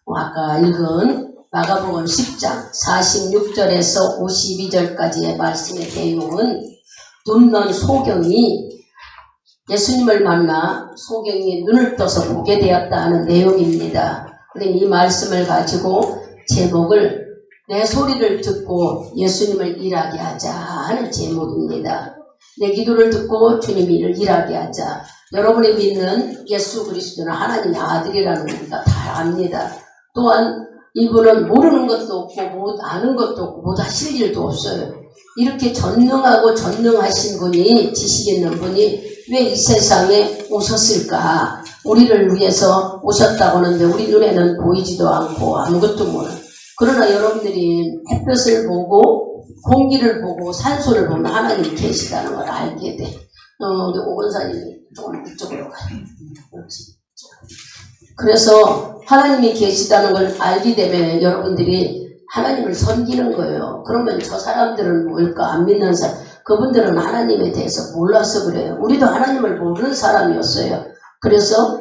아까 읽은 마가복음 10장 46절에서 52절까지의 말씀의 내용은 눈먼 소경이 예수님을 만나 소경이 눈을 떠서 보게 되었다는 내용입니다. 이 말씀을 가지고 제목을 내 소리를 듣고 예수님을 일하게 하자 하는 제목입니다. 내 기도를 듣고 주님을 일하게 하자. 여러분이 믿는 예수 그리스도는 하나님의 아들이라는 걸 우리가 다 압니다. 또한 이분은 모르는 것도 없고 못 아는 것도 없고 못 하실 일도 없어요. 이렇게 전능하고 전능하신 분이, 지식 있는 분이 왜 이 세상에 오셨을까? 우리를 위해서 오셨다고 하는데 우리 눈에는 보이지도 않고 아무것도 몰라. 그러나 여러분들이 햇볕을 보고 공기를 보고 산소를 보면 하나님이 계시다는 걸 알게 돼. 우리 오건사님이 조금 이쪽으로 가요. 그래서 하나님이 계시다는 걸 알게 되면 여러분들이 하나님을 섬기는 거예요. 그러면 저 사람들은 뭘까? 안 믿는 사람. 그분들은 하나님에 대해서 몰라서 그래요. 우리도 하나님을 모르는 사람이었어요. 그래서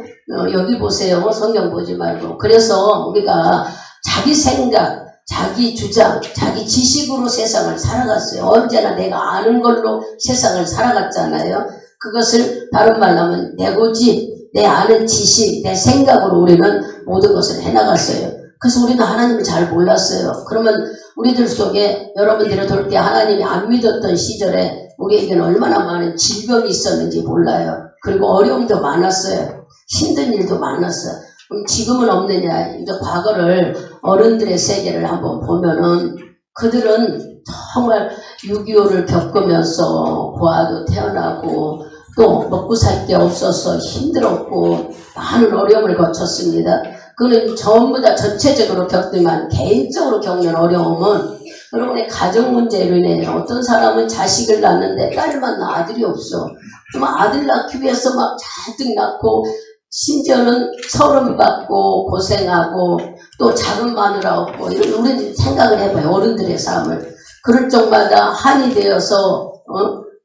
여기 보세요. 성경 보지 말고. 그래서 우리가 자기 생각, 자기 주장, 자기 지식으로 세상을 살아갔어요. 언제나 내가 아는 걸로 세상을 살아갔잖아요. 그것을 다른 말로 하면 내 고집, 내 아는 지식, 내 생각으로 우리는 모든 것을 해나갔어요. 그래서 우리는 하나님을 잘 몰랐어요. 그러면 우리들 속에 여러분들이 돌 때 하나님이 안 믿었던 시절에 우리에게는 얼마나 많은 질병이 있었는지 몰라요. 그리고 어려움도 많았어요. 힘든 일도 많았어요. 그럼 지금은 없느냐? 이제 과거를 어른들의 세계를 한번 보면은 그들은 정말 6.25를 겪으면서 고아도 태어나고 또 먹고 살 게 없어서 힘들었고 많은 어려움을 거쳤습니다. 그는 전부 다 전체적으로 겪지만 개인적으로 겪는 어려움은 여러분의 가정 문제로 인해 어떤 사람은 자식을 낳는데 딸만 낳아 아들이 없어. 좀 아들 낳기 위해서 막 잔뜩 낳고 심지어는 서름 받고 고생하고 또 작은 마누라 없고 이런 우리는 생각을 해봐요. 어른들의 삶을. 그럴 적마다 한이 되어서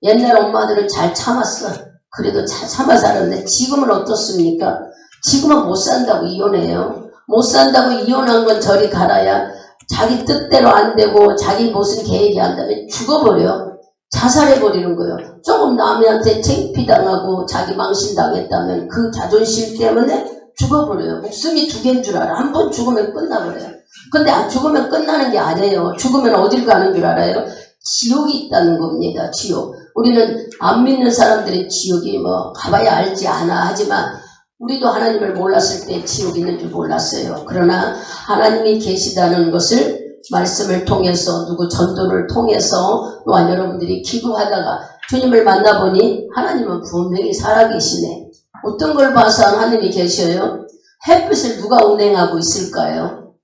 옛날 엄마들은 잘 참았어. 그래도 잘 참아 살았는데 지금은 어떻습니까? 지금은 못 산다고 이혼해요. 못 산다고 이혼한 건 저리 갈아야 자기 뜻대로 안 되고 자기 무슨 계획이 한다면 죽어버려. 자살해버리는 거예요. 조금 남한테 창피당하고 자기 망신당했다면 그 자존심 때문에 죽어버려요. 목숨이 두 개인 줄 알아. 한 번 죽으면 끝나버려요. 근데 안 죽으면 끝나는 게 아니에요. 죽으면 어딜 가는 줄 알아요? 지옥이 있다는 겁니다. 지옥. 우리는 안 믿는 사람들이 지옥이 가봐야 알지 않아 하지만 우리도 하나님을 몰랐을 때 지옥이 있는 줄 몰랐어요. 그러나 하나님이 계시다는 것을 말씀을 통해서 누구 전도를 통해서 또한 여러분들이 기도하다가 주님을 만나보니 하나님은 분명히 살아계시네. 어떤 걸 봐서 하나님이 계셔요? 햇빛을 누가 운행하고 있을까요?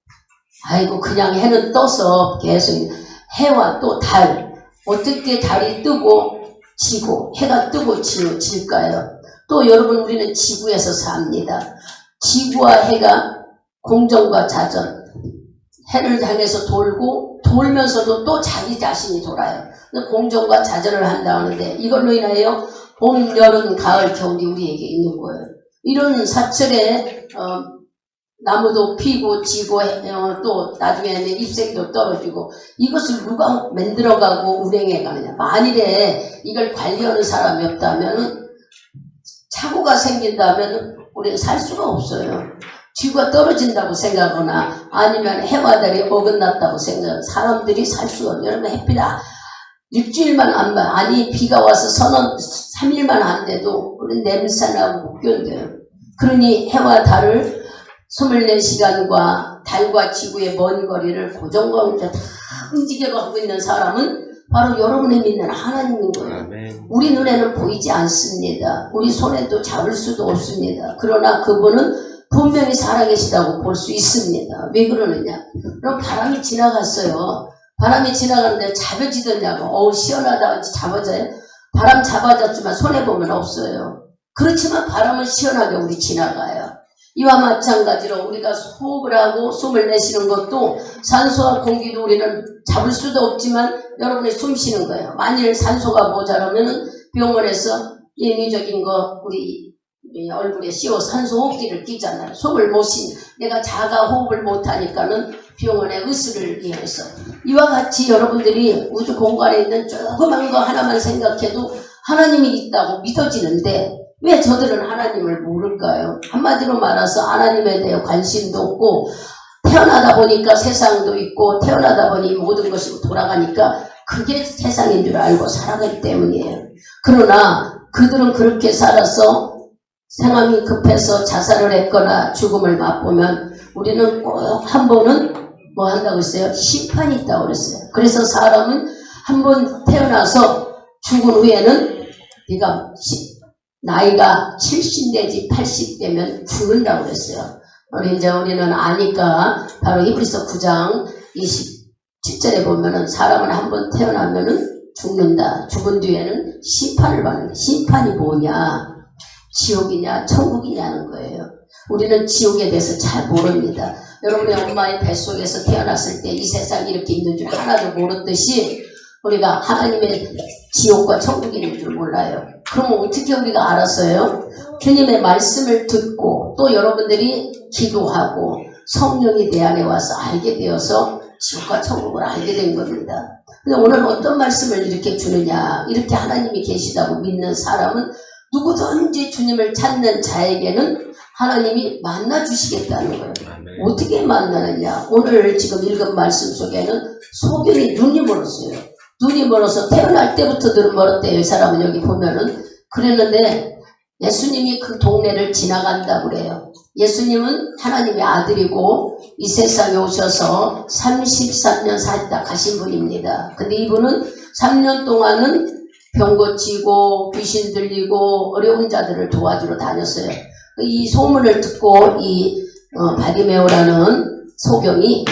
아이고 그냥 해는 떠서 계속 해와 또 달 어떻게 달이 뜨고 지고 해가 뜨고 질까요? 또 여러분 우리는 지구에서 삽니다. 지구와 해가 공전과 자전 해를 향해서 돌고 돌면서도 또 자기 자신이 돌아요. 공전과 자전을 한다 하는데 이걸로 인하여 봄, 여름, 가을, 겨울이 우리에게 있는 거예요. 이런 사철에 나무도 피고 지고 또 나중에는 잎새도 떨어지고 이것을 누가 만들어가고 운행해가느냐. 만일에 이걸 관리하는 사람이 없다면 사고가 생긴다면 우리는 살 수가 없어요. 지구가 떨어진다고 생각하거나 아니면 해와 달이 어긋났다고 생각하는 사람들이 살 수가 없어요. 여러분 햇빛 일주일만 안 봐. 아니 비가 와서 3일만 안 돼도 우리는 냄새나고 못 견뎌요. 그러니 해와 달을 24시간과 달과 지구의 먼 거리를 고정관계로 다 움직여가고 있는 사람은 바로 여러분이 믿는 하나님인 거예요. 아멘. 우리 눈에는 보이지 않습니다. 우리 손에도 잡을 수도 없습니다. 그러나 그분은 분명히 살아계시다고 볼 수 있습니다. 왜 그러느냐? 그럼 바람이 지나갔어요. 바람이 지나가는데 잡아지더냐고. 시원하다 잡아져요? 바람 잡아졌지만 손해보면 없어요. 그렇지만 바람은 시원하게 우리 지나가요. 이와 마찬가지로 우리가 호흡을 하고 숨을 내쉬는 것도 산소와 공기도 우리는 잡을 수도 없지만 여러분이 숨 쉬는 거예요. 만일 산소가 모자라면 병원에서 인위적인 거 우리 얼굴에 씌워 산소호흡기를 끼잖아요. 숨을 못 쉬니 내가 자가 호흡을 못하니까는 병원에 의술을 위해서 이와 같이 여러분들이 우주 공간에 있는 조그만 거 하나만 생각해도 하나님이 있다고 믿어지는데 왜 저들은 하나님을 모를까요? 한마디로 말해서 하나님에 대해 관심도 없고 태어나다 보니까 세상도 있고 태어나다 보니 모든 것이 돌아가니까 그게 세상인 줄 알고 살아가기 때문이에요. 그러나 그들은 그렇게 살아서 생활이 급해서 자살을 했거나 죽음을 맛보면 우리는 꼭 한 번은 뭐 한다고 했어요? 심판이 있다고 그랬어요. 그래서 사람은 한 번 태어나서 죽은 후에는 네가 나이가 70 내지 80 되면 죽는다고 그랬어요. 우리는 아니까 바로 히브리서 9장 27절에 보면은 사람은 한 번 태어나면은 죽는다. 죽은 뒤에는 심판을 받는다. 심판이 뭐냐? 지옥이냐 천국이냐는 거예요. 우리는 지옥에 대해서 잘 모릅니다. 여러분의 엄마의 뱃속에서 태어났을 때 이 세상이 이렇게 있는 줄 하나도 모르듯이 우리가 하나님의 지옥과 천국이 있는 줄 몰라요. 그러면 어떻게 우리가 알았어요? 주님의 말씀을 듣고 또 여러분들이 기도하고 성령이 내 안에 와서 알게 되어서 지옥과 천국을 알게 된 겁니다. 근데 오늘 어떤 말씀을 이렇게 주느냐, 이렇게 하나님이 계시다고 믿는 사람은 누구든지 주님을 찾는 자에게는 하나님이 만나주시겠다는 거예요. 어떻게 만나느냐? 오늘 지금 읽은 말씀 속에는 소경이 눈이 멀었어요. 눈이 멀어서 태어날 때부터 눈이 멀었대요. 이 사람은 여기 보면은. 그랬는데 예수님이 그 동네를 지나간다고 그래요. 예수님은 하나님의 아들이고 이 세상에 오셔서 33년 살다 가신 분입니다. 근데 이분은 3년 동안은 병 고치고 귀신 들리고 어려운 자들을 도와주러 다녔어요. 이 소문을 듣고 이 바디메오라는 소경이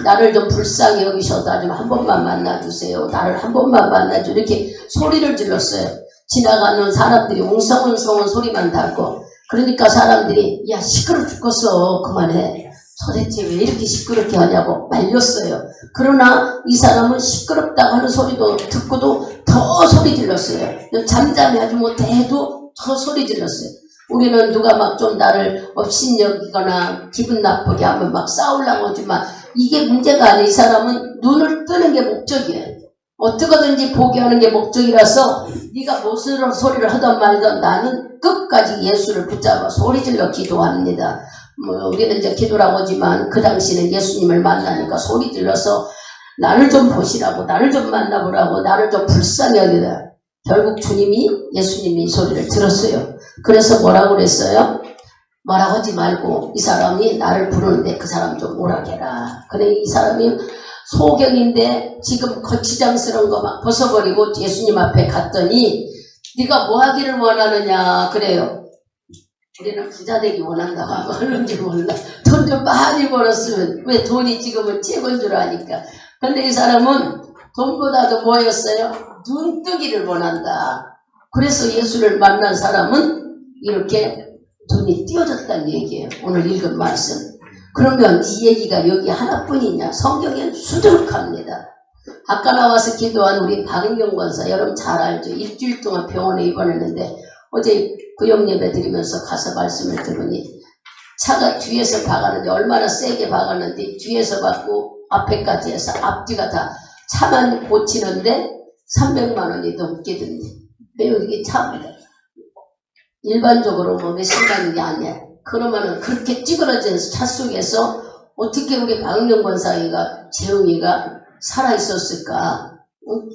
나를 좀 불쌍히 여기셔서 좀 한 번만 만나주세요. 나를 한 번만 만나줘. 이렇게 소리를 질렀어요. 지나가는 사람들이 웅성웅성한 소리만 달고 그러니까 사람들이 야 시끄러 죽겠어 그만해. 도대체 왜 이렇게 시끄럽게 하냐고 말렸어요. 그러나 이 사람은 시끄럽다고 하는 소리도 듣고도 더 소리 질렀어요. 잠잠히 하지 못해도 더 소리 질렀어요. 우리는 누가 막 좀 나를 업신여기거나 기분 나쁘게 하면 막 싸우려고 하지만 이게 문제가 아니에요. 이 사람은 눈을 뜨는 게 목적이에요. 어떻게든지 보게 하는 게 목적이라서 네가 무슨 소리를 하든 말든 나는 끝까지 예수를 붙잡아 소리질러 기도합니다. 우리는 이제 기도라고 하지만 그 당시는 예수님을 만나니까 소리질러서 나를 좀 보시라고 나를 좀 만나보라고 나를 좀 불쌍히 하기다. 결국 주님이 예수님이 이 소리를 들었어요. 그래서 뭐라고 그랬어요? 뭐라고 하지 말고 이 사람이 나를 부르는데 그 사람 좀 오라게 해라. 근데 이 사람이 소경인데 지금 거치장스러운 거 막 벗어버리고 예수님 앞에 갔더니 네가 뭐 하기를 원하느냐 그래요. 우리는 부자 되기 원한다고 하는지 몰라. 돈 좀 많이 벌었으면 왜 돈이 지금은 최고인 줄 아니까. 근데 이 사람은 돈보다도 뭐였어요? 눈뜨기를 원한다. 그래서 예수를 만난 사람은 이렇게 눈이 띄어졌다는 얘기예요. 오늘 읽은 말씀. 그러면 이 얘기가 여기 하나뿐이냐? 성경엔 수두룩합니다. 아까 나와서 기도한 우리 박은경 권사 여러분 잘 알죠? 일주일 동안 병원에 입원했는데 어제 구역 예배 드리면서 가서 말씀을 들으니 차가 뒤에서 박았는데 얼마나 세게 박았는데 뒤에서 박고 앞에까지 해서 앞뒤가 다 차만 고치는데 300만 원이 넘게 듭니다. 이게 참 일반적으로 뭐 몇십만 원이 아니야. 그러면은 그렇게 찌그러진 차 속에서 어떻게 우리 박은경 권사이가 재웅이가 살아있었을까?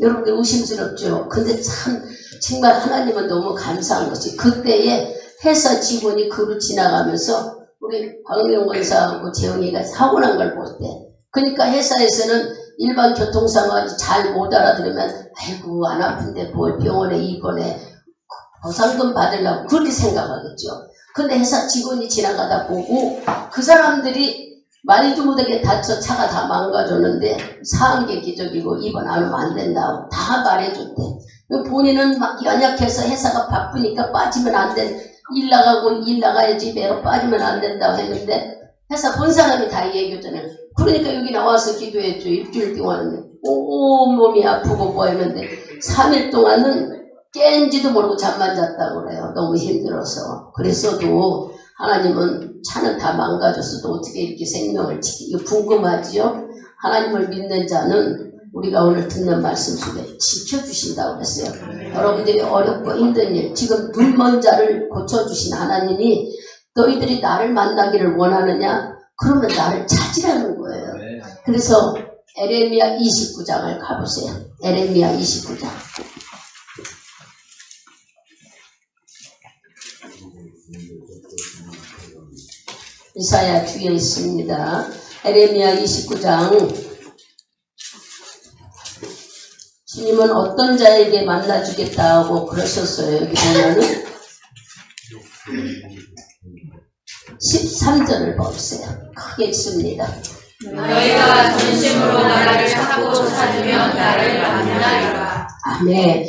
여러분들 의심스럽죠? 근데 참 정말 하나님은 너무 감사한 것이 그때에 회사 직원이 그로 지나가면서 우리 박은경 권사하고 재웅이가 사고 난 걸 봤대. 그러니까 회사에서는 일반 교통상황 잘 못 알아들으면 아이고 안 아픈데 뭘 병원에 입원해 보상금 받으려고 그렇게 생각하겠죠. 근데 회사 직원이 지나가다 보고 그 사람들이 말도 못하게 다쳐 차가 다 망가졌는데 사한 게 기적이고 입원 안 하면 안 된다고 다 말해줬대. 본인은 막 연약해서 회사가 바쁘니까 빠지면 안 돼. 일 나가고 일 나가야지 매로 빠지면 안 된다고 했는데 회사 본 사람이 다 얘기했잖아요. 그러니까 여기 나와서 기도했죠. 일주일 동안은 온몸이 아프고 뭐 했는데 3일 동안은 깬지도 모르고 잠만 잤다고 그래요. 너무 힘들어서. 그랬어도 하나님은 차는 다 망가졌어도 어떻게 이렇게 생명을 지키고 궁금하지요? 하나님을 믿는 자는 우리가 오늘 듣는 말씀 속에 지켜주신다고 그랬어요. 여러분들이 어렵고 힘든 일, 지금 눈먼 자를 고쳐주신 하나님이 너희들이 나를 만나기를 원하느냐? 그러면 나를 찾으라는 거예요. 그래서 에레미야 29장을 가보세요. 에레미야 29장. 이사야 뒤에 있습니다. 에레미야 29장. 주님은 어떤 자에게 만나주겠다고 그러셨어요. 여기 보면은 13절을 보세요. 크게 있습니다. 너희가 전심으로 나를 찾고 찾으면 나를 만나리라. 아멘.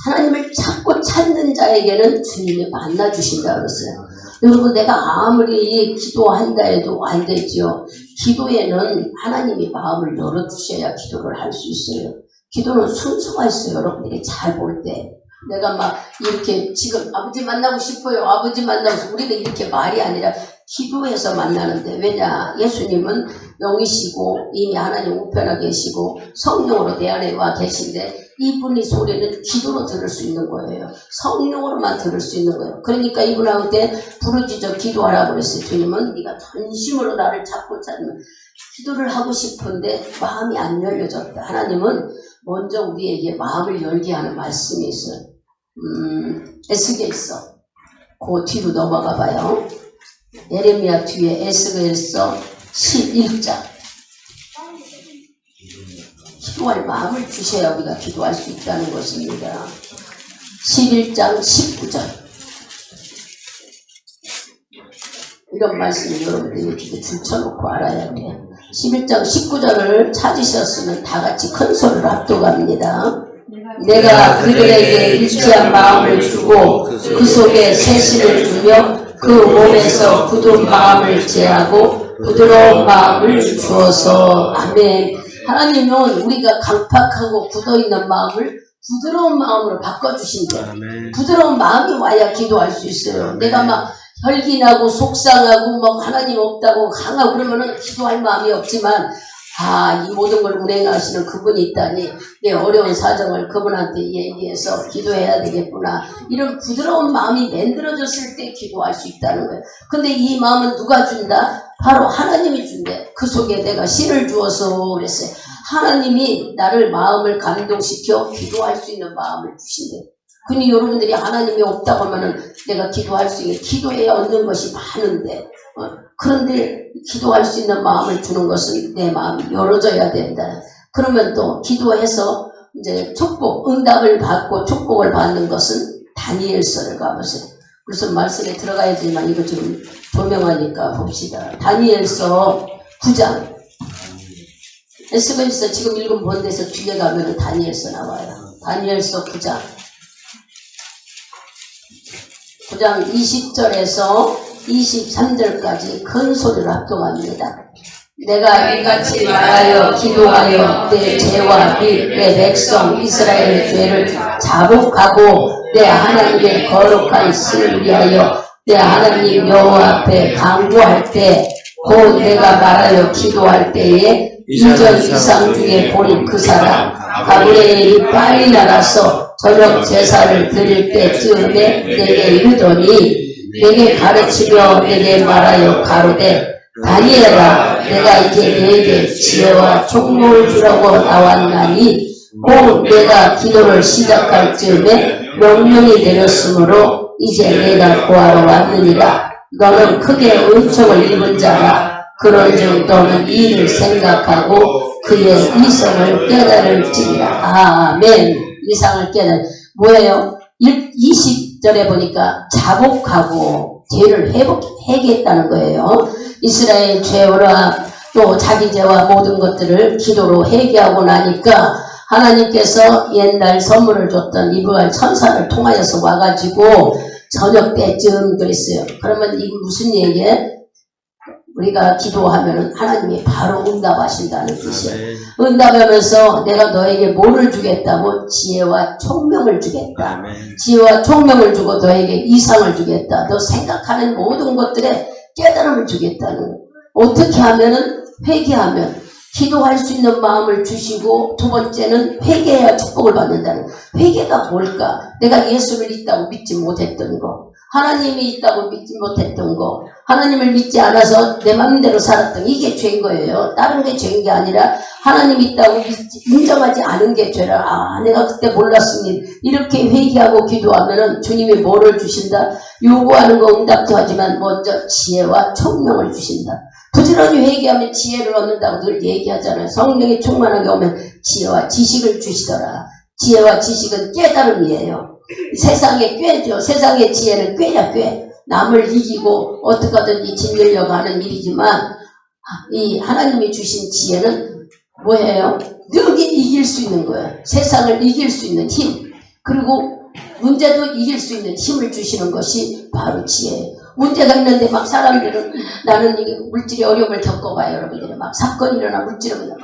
하나님을 찾고 찾는 자에게는 주님이 만나주신다 그랬어요. 여러분, 내가 아무리 기도한다 해도 안 되죠. 기도에는 하나님이 마음을 열어주셔야 기도를 할 수 있어요. 기도는 순서가 있어요. 여러분들이 잘 볼 때. 내가 막 이렇게 지금 아버지 만나고 싶어요. 아버지 만나고 싶어요. 우리는 이렇게 말이 아니라 기도해서 만나는데, 왜냐? 예수님은 영이시고 이미 하나님 우편에 계시고 성령으로 내 안에 와 계신데 이분의 소리는 기도로 들을 수 있는 거예요. 성령으로만 들을 수 있는 거예요. 그러니까 이분한테 부르짖어 기도하라고 그랬어요. 주님은 네가 전심으로 나를 찾고 찾으면 기도를 하고 싶은데 마음이 안 열려졌다. 하나님은 먼저 우리에게 마음을 열게 하는 말씀이 있어요. 에스겔서 그 뒤로 넘어가 봐요. 에레미야 뒤에 에스겔서 11장. 기도할 마음을 주셔야 우리가 기도할 수 있다는 것입니다. 11장 19절. 이런 말씀을 여러분들이 이렇게 줄쳐놓고 알아야 돼요. 11장 19절을 찾으셨으면 다 같이 큰 소리로 합독합니다. 내가 그들에게 일치한 마음을 주고 그 속에 새신을 주며 그 몸에서 굳은 마음을 제하고 부드러운 마음을 주어서. 아멘. 하나님은 우리가 강팍하고 굳어있는 마음을 부드러운 마음으로 바꿔주신대요. 부드러운 마음이 와야 기도할 수 있어요. 내가 막 혈기나고 속상하고 막 하나님 없다고 강하고 그러면은 기도할 마음이 없지만, 이 모든 걸 운행하시는 그분이 있다니 내 어려운 사정을 그분한테 얘기해서 기도해야 되겠구나. 이런 부드러운 마음이 만들어졌을 때 기도할 수 있다는 거예요. 근데 이 마음은 누가 준다? 바로 하나님이 준대. 그 속에 내가 신을 주어서 그랬어요. 하나님이 나를 마음을 감동시켜 기도할 수 있는 마음을 주신대. 그니 여러분들이 하나님이 없다고 하면은 내가 기도할 수 있는, 기도해야 얻는 것이 많은데, 그런데 기도할 수 있는 마음을 주는 것은 내 마음이 열어져야 된다. 그러면 또 기도해서 이제 축복, 응답을 받고 축복을 받는 것은 다니엘서를 가보세요. 무슨 말씀에 들어가야지만 이거 지금 조명하니까 봅시다. 다니엘서 9장. 에스겔서 지금 읽은 본 데서 뒤에 가면 다니엘서 나와요. 다니엘서 9장. 9장 20절에서 23절까지 큰 소리로 합동합니다. 내가 이같이 말하여 기도하여 내 죄와 및 내 백성 이스라엘의 죄를 자복하고 내 하나님의 거룩한 신을 위하여 내 하나님 여호와 앞에 강구할 때, 곧 내가 말하여 기도할 때에 이전 이상 중에 본 그 사람 가브리엘의 일이 빨리 날아서 저녁 제사를 드릴 때쯤에 내게 이르더니, 내게 가르치며 내게 말하여 가로되, 다니엘아, 내가 이제 너에게 지혜와 총명을 주라고 나왔나니 곧 내가 기도를 시작할 즈음에 명령이 내렸으므로 이제 내가 구하러 왔느니라. 너는 크게 은총을 입은 자라. 그런즉 너는 이 일을 생각하고 그의 이성을 깨달을지니라. 아멘. 이상을 뭐예요? 20절에 보니까 자복하고 죄를 회개했다는 거예요. 이스라엘 죄와 또 자기 죄와 모든 것들을 기도로 회개하고 나니까 하나님께서 옛날 선물을 줬던 이브갈 천사를 통하여서 와가지고 저녁 때쯤 그랬어요. 그러면 이게 무슨 얘기예요? 우리가 기도하면 하나님이 바로 응답하신다는 뜻이에요. 응답하면서 내가 너에게 뭐를 주겠다고? 지혜와 총명을 주겠다. 지혜와 총명을 주고 너에게 이상을 주겠다. 너 생각하는 모든 것들에 깨달음을 주겠다는 거예요. 어떻게 하면은? 회개하면 기도할 수 있는 마음을 주시고, 두 번째는 회개해야 축복을 받는다는. 회개가 뭘까? 내가 예수를 있다고 믿지 못했던 거, 하나님이 있다고 믿지 못했던 거, 하나님을 믿지 않아서 내 마음대로 살았던 이게 죄인 거예요. 다른 게 죄인 게 아니라 하나님이 있다고 인정하지 않은 게 죄라. 아, 내가 그때 몰랐습니다. 이렇게 회개하고 기도하면은 주님이 뭐를 주신다? 요구하는 거 응답도 하지만 먼저 지혜와 총명을 주신다. 부지런히 회개하면 지혜를 얻는다고 늘 얘기하잖아요. 성령이 충만하게 오면 지혜와 지식을 주시더라. 지혜와 지식은 깨달음이에요. 세상에 꾀죠. 세상의 지혜는 꾀야 꾀. 남을 이기고 어떻게 하든지 짓누려고 하는 일이지만, 이 하나님이 주신 지혜는 뭐예요? 능히 이길 수 있는 거예요. 세상을 이길 수 있는 힘, 그리고 문제도 이길 수 있는 힘을 주시는 것이 바로 지혜예요. 문제가 있는데 막 사람들은, 나는 이 물질의 어려움을 겪어봐요. 여러분들이 막 사건이 일어나 물질을 막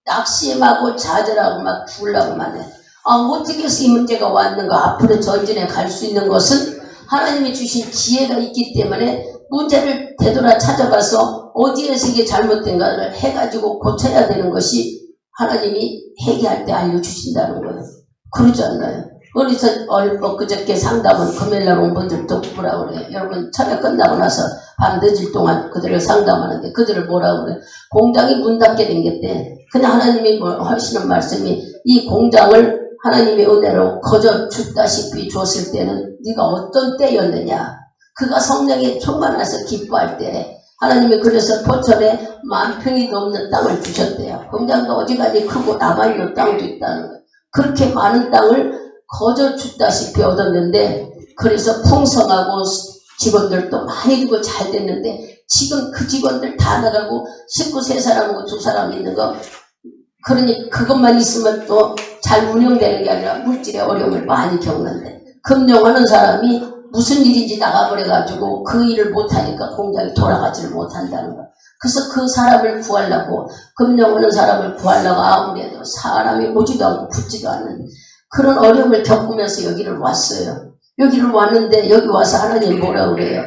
낙심하고 좌절하고 막 죽으려고만 해. 어떻게 해서 이 문제가 왔는가? 앞으로 전진해 갈 수 있는 것은 하나님이 주신 지혜가 있기 때문에 문제를 되돌아 찾아가서 어디에서 이게 잘못된가를 해가지고 고쳐야 되는 것이 하나님이 회개할 때 알려주신다는 거예요. 그러지 않나요? 어디서 그저께 상담은 금요일날 온 분들도 뭐라고 그래요? 여러분 철회 끝나고 나서 밤 늦을 동안 그들을 상담하는데 그들을 뭐라고 그래요? 공장이 문 닫게 생겼대. 근데 하나님이 하시는 말씀이, 이 공장을 하나님의 은혜로 거저 줍다시피 줬을 때는 네가 어떤 때였느냐? 그가 성령에 충만해서 기뻐할 때 하나님이 그래서 포천에 10,000평이 넘는 땅을 주셨대요. 공장도 어지간히 크고 남아있는 땅도 있다는 거예요. 그렇게 많은 땅을 거저 줍다시피 얻었는데, 그래서 풍성하고 직원들도 많이 주고 잘 됐는데, 지금 그 직원들 다 나가고 19세 사람하고 2사람 있는 거, 그러니 그것만 있으면 또 잘 운영되는 게 아니라 물질의 어려움을 많이 겪는데, 금융하는 사람이 무슨 일인지 나가버려가지고 그 일을 못하니까 공장이 돌아가지를 못한다는 거. 그래서 그 사람을 구하려고, 금융하는 사람을 구하려고 아무래도 사람이 오지도 않고 붙지도 않는 그런 어려움을 겪으면서 여기를 왔어요. 여기를 왔는데 여기 와서 하나님 뭐라고 그래요?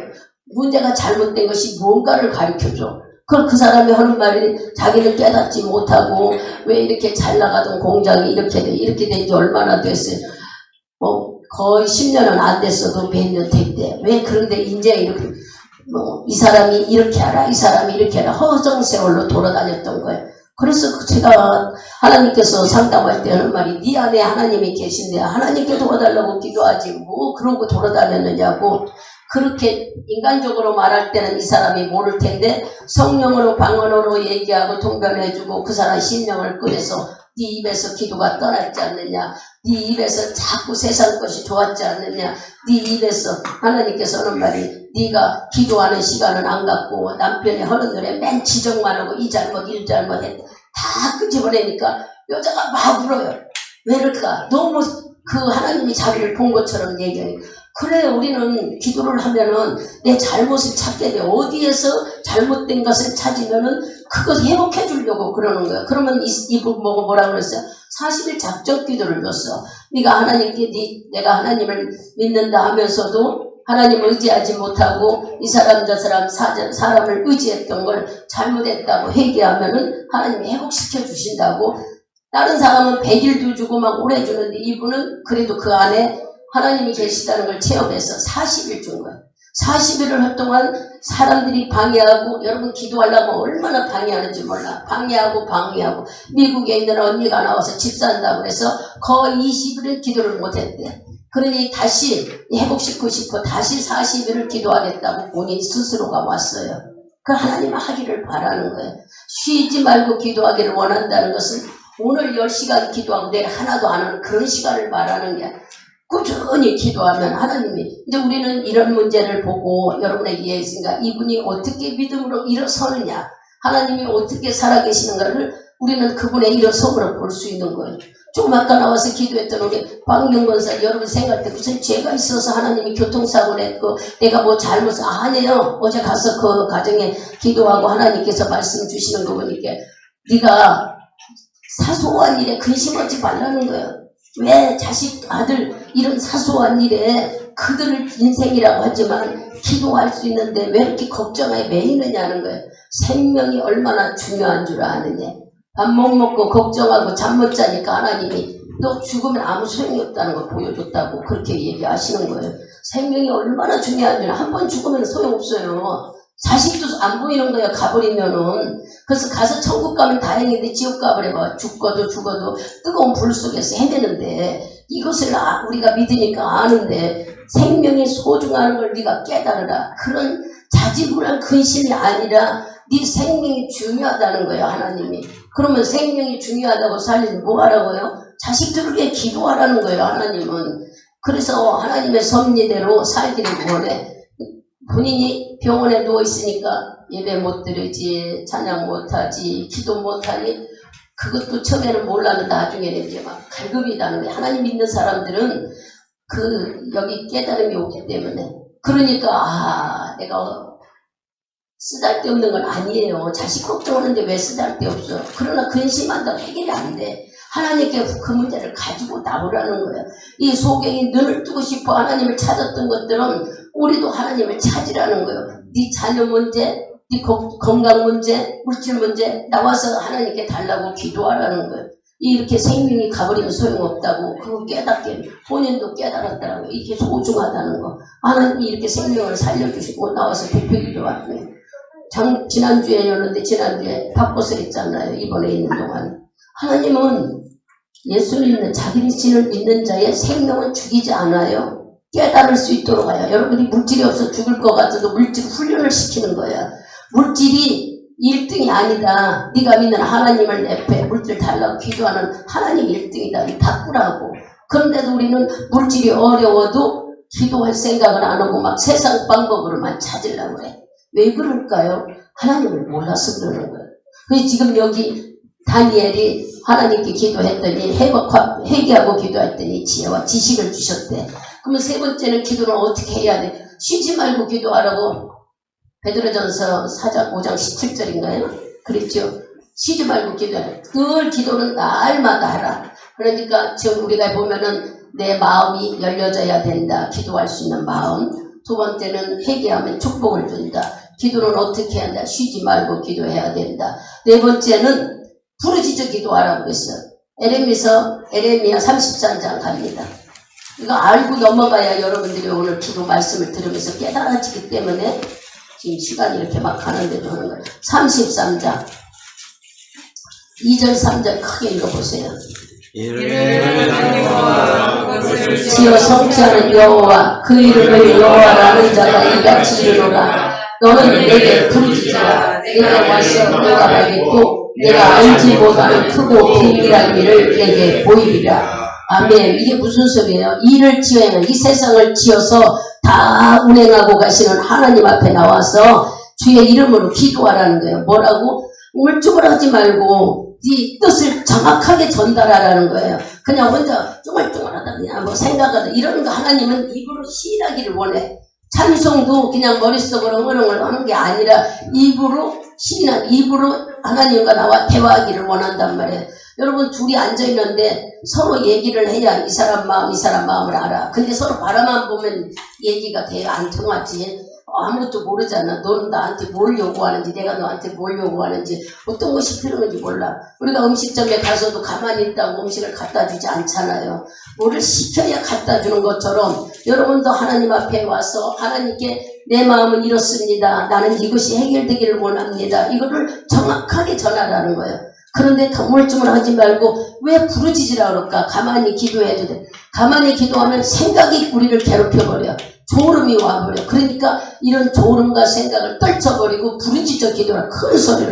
문제가 잘못된 것이 뭔가를 가르쳐줘. 그럼 그 사람이 하는 말이, 자기는 깨닫지 못하고 왜 이렇게 잘 나가던 공장이 이렇게 된 지 얼마나 됐어요? 거의 10년은 안 됐어도 몇 년 됐대. 왜 그런데 이제 이렇게 이 사람이 이렇게 하라, 이 사람이 이렇게 하라, 허정세월로 돌아다녔던 거예요. 그래서 제가 하나님께서 상담할 때 하는 말이, 네 안에 하나님이 계신데 하나님께 도와달라고 기도하지 뭐 그러고 돌아다녔느냐고. 그렇게 인간적으로 말할 때는 이 사람이 모를 텐데, 성령으로 방언으로 얘기하고 통변해주고 그 사람 심령을 꺼내서 네 입에서 기도가 떠났지 않느냐, 네 입에서 자꾸 세상 것이 좋았지 않느냐, 네 입에서 하나님께서 하는 말이, 네가 기도하는 시간은 안 갖고 남편이 하는 노래 맨 지적만 하고 이 잘못 일 잘못해 다 끄집어내니까 여자가 막 울어요. 왜 그럴까? 너무 그 하나님이 자기를 본 것처럼 얘기해요. 그래, 우리는 기도를 하면은 내 잘못을 찾게 돼. 어디에서 잘못된 것을 찾으면은 그것 회복해 주려고 그러는 거야. 그러면 이분 뭐라고 그랬어요? 40일 작전 기도를 줬어. 네가 하나님께, 내가 하나님을 믿는다 하면서도 하나님을 의지하지 못하고 이 사람 저 사람 사람을 의지했던 걸 잘못했다고 회개하면은 하나님이 회복시켜 주신다고. 다른 사람은 100일도 주고 막 오래 주는데 이분은 그래도 그 안에 하나님이 계시다는 걸 체험해서 40일 준 거예요. 40일을 할 동안 사람들이 방해하고, 여러분 기도하려면 얼마나 방해하는지 몰라. 방해하고 미국에 있는 언니가 나와서 집 산다고 그래서 거의 20일을 기도를 못했대. 그러니 다시 회복시키고 싶어 다시 40일을 기도하겠다고 본인 스스로가 왔어요. 그 하나님 하기를 바라는 거예요. 쉬지 말고 기도하기를 원한다는 것은 오늘 10시간 기도하고 내일 하나도 안 하는 그런 시간을 말하는 게, 꾸준히 기도하면 하나님이, 이제 우리는 이런 문제를 보고 여러분에게 얘기했으니까 이분이 어떻게 믿음으로 일어서느냐, 하나님이 어떻게 살아계시는가를 우리는 그분의 일어섬으로 볼 수 있는 거예요. 조금 아까 나와서 기도했던 우리 박영권사 여러분 생각할 때 무슨 죄가 있어서 하나님이 교통사고를 했고 내가 뭐 잘못을 아니에요. 어제 가서 그 가정에 기도하고 하나님께서 말씀 주시는 거 보니까 네가 사소한 일에 근심하지 말라는 거예요. 왜 자식 아들 이런 사소한 일에 그들 인생이라고 하지만 기도할 수 있는데 왜 이렇게 걱정에 매이느냐는 거예요. 생명이 얼마나 중요한 줄 아느냐. 밥 못 먹고 걱정하고 잠 못 자니까 하나님이 너 죽으면 아무 소용이 없다는 걸 보여줬다고 그렇게 얘기하시는 거예요. 생명이 얼마나 중요한지 한 번 죽으면 소용없어요. 자식도 안 보이는 거예요. 가버리면은. 그래서 가서 천국 가면 다행인데 지옥 가버려봐. 죽어도 뜨거운 불 속에서 헤매는데 이것을 우리가 믿으니까 아는데 생명이 소중한 걸 네가 깨달으라. 그런 자지불안 근심이 아니라 네 생명이 중요하다는 거예요. 하나님이. 그러면 생명이 중요하다고 살리면 뭐 하라고요? 자식들을 위해 기도하라는 거예요. 하나님은. 그래서 하나님의 섭리대로 살기를 원해. 본인이 병원에 누워있으니까 예배 못 드리지, 찬양 못하지, 기도 못하니 그것도 처음에는 몰랐는데 나중에는 이제 막 갈급이다는 거예요. 하나님 믿는 사람들은 여기 깨달음이 오기 때문에. 그러니까 내가 쓰잘데없는 건 아니에요. 자식 걱정하는데 왜 쓰잘데없어. 그러나 근심한다고 해결이 안 돼. 하나님께 그 문제를 가지고 나오라는 거예요. 이 소경이 눈을 뜨고 싶어 하나님을 찾았던 것들은 우리도 하나님을 찾으라는 거예요. 네 자녀 문제, 네 건강 문제, 물질 문제 나와서 하나님께 달라고 기도하라는 거예요. 이렇게 생명이 가버리면 소용없다고 그거 깨닫게 본인도 깨달았더라고요. 이게 소중하다는 거. 하나님이 이렇게 생명을 살려주시고 나와서 대표기도 하네요. 지난주에였는데 지난주에 바꿔서 했잖아요. 이번에 있는 동안. 하나님은 예수 믿는 자기 믿는 자의 생명을 죽이지 않아요. 깨달을 수 있도록 해요. 여러분이 물질이 없어 죽을 것 같아도 물질 훈련을 시키는 거야. 물질이 1등이 아니다. 네가 믿는 하나님을 내패 물질 달라고 기도하는 하나님 1등이다. 바꾸라고. 그런데도 우리는 물질이 어려워도 기도할 생각을 안 하고 막 세상 방법으로만 찾으려고 그래. 왜 그럴까요? 하나님을 몰라서 그러는 거예요. 그래서 지금 여기 다니엘이 하나님께 기도했더니 회개하고 기도했더니 지혜와 지식을 주셨대. 그러면 세 번째는 기도를 어떻게 해야 돼? 쉬지 말고 기도하라고 베드로전서 4장 5장 17절인가요? 그랬죠. 쉬지 말고 기도해. 늘 기도는 날마다 하라. 그러니까 지금 우리가 보면은 내 마음이 열려져야 된다. 기도할 수 있는 마음. 두 번째는 회개하면 축복을 준다. 기도는 어떻게 한다? 쉬지 말고 기도해야 된다. 네 번째는 부르짖어 기도하라고 했어요. 에레미야 33장 갑니다. 이거 알고 넘어가야 여러분들이 오늘 기도 말씀을 들으면서 깨달아지기 때문에 지금 시간이 이렇게 막 가는데도 하는 거예요. 33장 2절 3절 크게 읽어보세요. 지어 성취하는 여호와 그 이름을 여호와라는 자가 이같이 이르노라. 너는 내게 부르짖으라. 내가 와서 너가 알겠고 내가 알지 못하는 크고 비밀한 일을 내게 보이리라. 아멘. 이게 무슨 소리예요? 일을 지어야 이 세상을 지어서 다 운행하고 가시는 하나님 앞에 나와서 주의 이름으로 기도하라는 거예요. 뭐라고? 울증을 하지 말고 네 뜻을 정확하게 전달하라는 거예요. 그냥 혼자 쫑알쫑알하다 그냥 뭐 생각하다 이런 거 하나님은 입으로 시인하기를 원해. 찬송도 그냥 머릿속으로 응얼응얼 하는 게 아니라 입으로 시인한 입으로 하나님과 나와 대화하기를 원한단 말이에요. 여러분 둘이 앉아있는데 서로 얘기를 해야 이 사람 마음을 알아. 근데 서로 바라만 보면 얘기가 돼요. 안 통하지. 아무것도 모르잖아. 너는 나한테 뭘 요구하는지 내가 너한테 뭘 요구하는지 어떤 것이 필요한지 몰라. 우리가 음식점에 가서도 가만히 있다고 음식을 갖다 주지 않잖아요. 뭐를 시켜야 갖다 주는 것처럼 여러분도 하나님 앞에 와서 하나님께 내 마음은 이렇습니다. 나는 이것이 해결되기를 원합니다. 이거를 정확하게 전하라는 거예요. 그런데 우물쭈물 하지 말고 왜 부르짖으라 그럴까? 가만히 기도해도 돼. 가만히 기도하면 생각이 우리를 괴롭혀버려. 조름이 와버려. 그러니까 이런 조름과 생각을 떨쳐버리고 부르짖어 기도하라. 큰 소리로.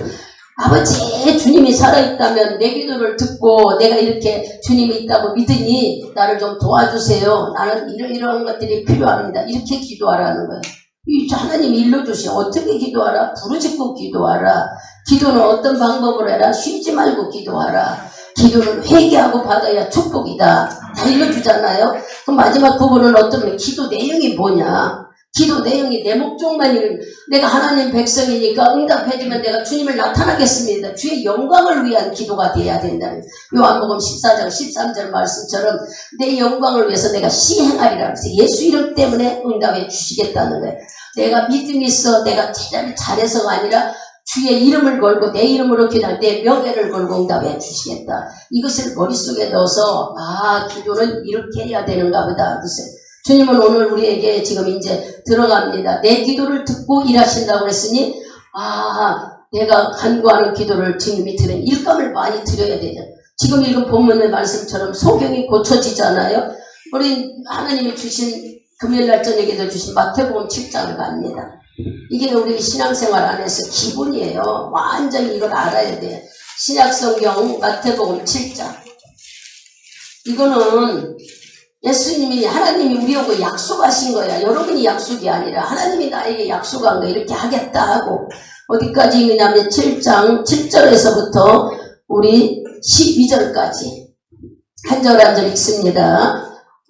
아버지 주님이 살아있다면 내 기도를 듣고 내가 이렇게 주님이 있다고 믿으니 나를 좀 도와주세요. 나는 이러한 것들이 필요합니다. 이렇게 기도하라는 거예요. 하나님이 일러주시 어떻게 기도하라? 부르짖고 기도하라. 기도는 어떤 방법으로 해라? 쉬지 말고 기도하라. 기도는 회개하고 받아야 축복이다. 다 읽어주잖아요. 그럼 마지막 부분은 어떤 기도 내용이 뭐냐? 기도 내용이 내 목적만 내가 하나님 백성이니까 응답해주면 내가 주님을 나타나겠습니다. 주의 영광을 위한 기도가 돼야 된다는 요한복음 14장 13절 말씀처럼 내 영광을 위해서 내가 시행하리라 그래서 예수 이름 때문에 응답해 주시겠다는 거예요. 내가 믿음이 있어 내가 제자를 잘해서가 아니라 주의 이름을 걸고 내 이름으로 기도할 때 명예를 걸고 응답해 주시겠다. 이것을 머릿속에 넣어서 기도는 이렇게 해야 되는가 보다. 글쎄 주님은 오늘 우리에게 지금 이제 들어갑니다. 내 기도를 듣고 일하신다고 그랬으니 내가 간구하는 기도를 주님이 들으면 일감을 많이 드려야 되죠. 지금 읽은 본문의 말씀처럼 소경이 고쳐지잖아요. 우리 하나님이 주신 금요일날 저녁에도 주신 마태복음 7장을 갑니다. 이게 우리 신앙생활 안에서 기본이에요. 완전히 이걸 알아야 돼요. 신약성경 마태복음 7장. 이거는 예수님이 하나님이 우리하고 약속하신 거야. 여러분이 약속이 아니라 하나님이 나에게 약속한 거 이렇게 하겠다 하고 어디까지 읽냐면 7장 7절에서부터 우리 12절까지 한 절 한 절 읽습니다.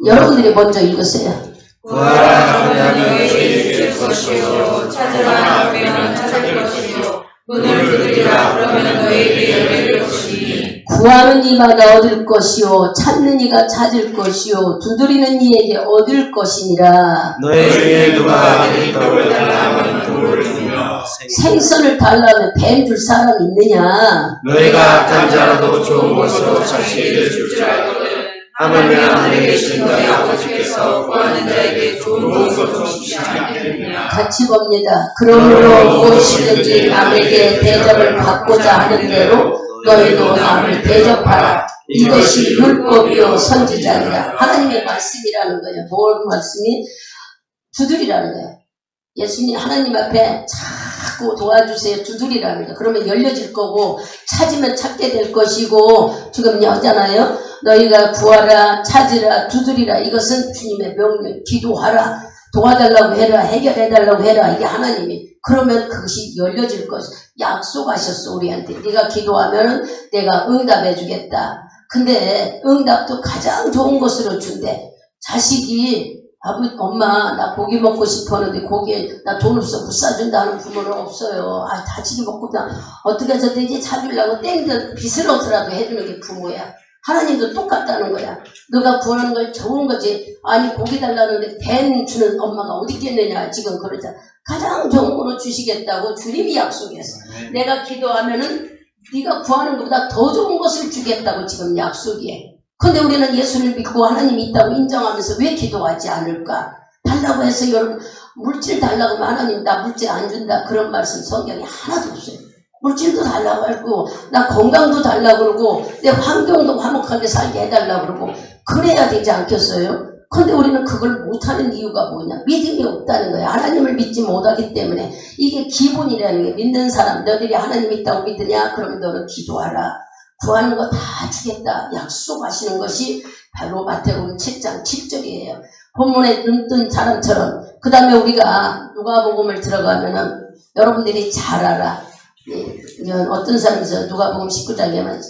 여러분들이 먼저 읽으세요. 구하라 너희에게 줄 것이요 찾으라 보면 찾을 것이요 문을 두드리라 그러면 너희에게 열릴 것이니 구하는 이마다 얻을 것이요 찾는 이가 찾을 것이요 두드리는 이에게 얻을 것이니라. 너희 중에 누가 내 떡을 달라 하면 돌을 주며 생선을 달라면 뱀 줄 사람 있느냐? 너희가 악한 자라도 좋은 것으로 자식에게 줄 줄 알거든. 하물며 하늘에 계신 너희 아버지께서 구하는 자에게 좋은 것을 주시지 않겠느냐. 같이 봅니다. 그러므로 무엇이든지 남에게 대접을 받고자 하는 대로 너희도 남을 대접하라. 이것이 율법이요 선지자니라. 하나님의 말씀이라는 거예요. 뭘 말씀이? 두드리라는 거예요. 예수님 하나님 앞에 자꾸 도와주세요. 두드리라는 거예요. 그러면 열려질 거고 찾으면 찾게 될 것이고 지금 여잖아요. 너희가 구하라 찾으라 두드리라. 이것은 주님의 명령. 기도하라. 도와달라고 해라. 해결해달라고 해라. 이게 하나님이. 그러면 그것이 열려질 것이 약속하셨어 우리한테. 네가 기도하면 내가 응답해 주겠다. 근데 응답도 가장 좋은 것으로 준대. 자식이 아버지 엄마 나 고기 먹고 싶었는데 고기에 나 돈 없어 못 사준다 하는 부모는 없어요. 자식이 먹고 나 어떻게 해서 되지 사주려고 땡겨 빚을 얻으라도 해주는 게 부모야. 하나님도 똑같다는 거야. 너가 구하는 걸 좋은 거지. 아니 고기 달라는데 뱀 주는 엄마가 어디 있겠느냐 지금 그러자. 가장 좋은 거로 주시겠다고 주님이 약속했어. 내가 기도하면은 네가 구하는 것보다 더 좋은 것을 주겠다고 지금 약속이에. 근데 우리는 예수를 믿고 하나님이 있다고 인정하면서 왜 기도하지 않을까? 달라고 해서 여러분 물질 달라고 하면 하나님 나 물질 안 준다 그런 말씀 성경에 하나도 없어요. 물질도 달라고 하고 나 건강도 달라고 그러고 내 환경도 화목하게 살게 해달라고 그러고 그래야 되지 않겠어요? 근데 우리는 그걸 못하는 이유가 뭐냐? 믿음이 없다는 거야. 하나님을 믿지 못하기 때문에 이게 기본이라는 게 믿는 사람 너희들이 하나님 있다고 믿느냐? 그러면 너는 기도하라. 구하는 거 다 주겠다. 약속하시는 것이 바로 마태복음 7장 7절이에요. 본문에 눈 뜬 사람처럼 그 다음에 우리가 누가복음을 들어가면은 여러분들이 잘 알아. 어떤 사람에서 누가복음 19장에만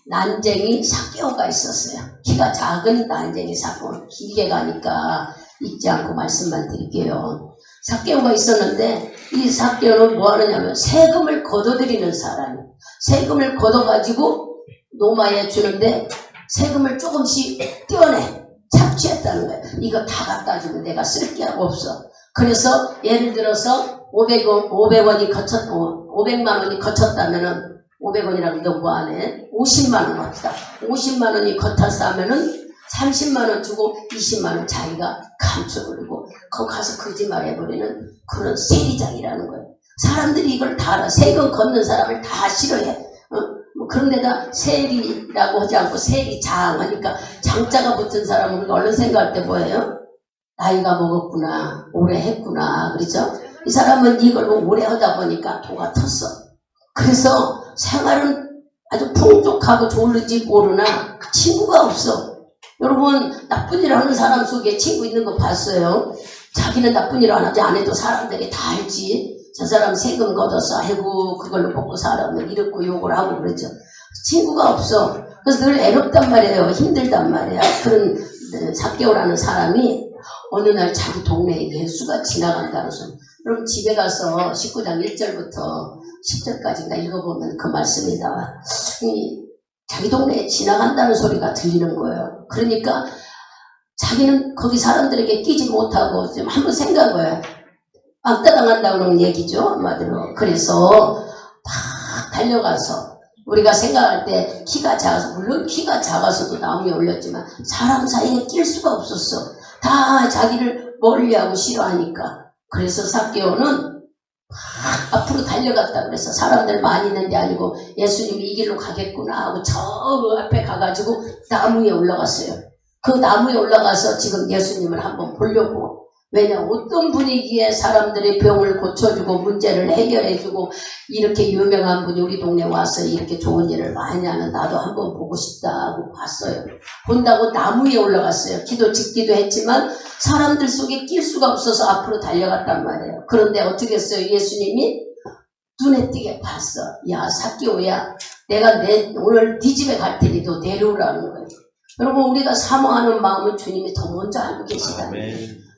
난쟁이 삭개오가 있었어요. 키가 작은 난쟁이 삭개오. 길게 가니까 읽지 않고 말씀만 드릴게요. 삭개오가 있었는데 이 삭개오는 뭐 하느냐면 세금을 걷어들이는 사람이에요. 세금을 걷어가지고 노마에 주는데 세금을 조금씩 떼어내 착취했다는 거예요. 이거 다 갖다 주면 내가 쓸 게 없어. 그래서 예를 들어서 500원이 거쳤, 500만 원이 거쳤다면은 500원이라고 너무 안 해. 50만 원 왔다. 50만 원이 거쳤어 하면은 30만 원 주고 20만 원 자기가 감춰버리고 거기 가서 거짓말 해버리는 그런 세리장이라는 거예요. 사람들이 이걸 다 알아. 세금 걷는 사람을 다 싫어해. 그런 데다 세리라고 하지 않고 세리장 하니까 장자가 붙은 사람은 우리가 얼른 생각할 때 뭐예요? 나이가 먹었구나. 오래 했구나. 그렇죠? 이 사람은 이걸 오래 하다 보니까 도가 텄어. 그래서 생활은 아주 풍족하고 좋을지 모르나 친구가 없어. 여러분 나쁜 일 하는 사람 속에 친구 있는 거 봤어요? 자기는 나쁜 일 안 하지 안 해도 사람들이 다 알지. 저 사람 세금 걷어서 아이고 그걸로 먹고 살아면 이렇고 욕을 하고 그러죠. 친구가 없어. 그래서 늘 애롭단 말이에요. 힘들단 말이야. 그런 삭개오라는 사람이 어느 날 자기 동네에 예수가 지나간다는 소리. 그럼 집에 가서 19장 1절부터 10절까지인가 읽어보면 그 말씀이 나와. 자기 동네에 지나간다는 소리가 들리는 거예요. 그러니까 자기는 거기 사람들에게 끼지 못하고 좀 한번 생각을 악다당한다는 얘기죠. 한마디로. 그래서 딱 달려가서 우리가 생각할 때 키가 작아서, 물론 키가 작아서도 나무에 올렸지만 사람 사이에 낄 수가 없었어. 다 자기를 멀리하고 싫어하니까. 그래서 삭개오는 앞으로 달려갔다 그래서 사람들 많이 있는 데 아니고 예수님이 이 길로 가겠구나 하고 저 앞에 가가지고 나무에 올라갔어요. 그 나무에 올라가서 지금 예수님을 한번 보려고. 왜냐, 어떤 분위기에 사람들의 병을 고쳐주고 문제를 해결해주고 이렇게 유명한 분이 우리 동네 와서 이렇게 좋은 일을 많이 하는 나도 한번 보고 싶다 하고 봤어요. 본다고 나무에 올라갔어요. 기도 짓기도 했지만 사람들 속에 낄 수가 없어서 앞으로 달려갔단 말이에요. 그런데 어떻게 했어요? 예수님이 눈에 띄게 봤어. 야, 삭개오야, 내가 오늘 네 집에 갈 테니 너 내려오라는 거예요. 여러분, 우리가 사모하는 마음은 주님이 더 먼저 알고 계시다.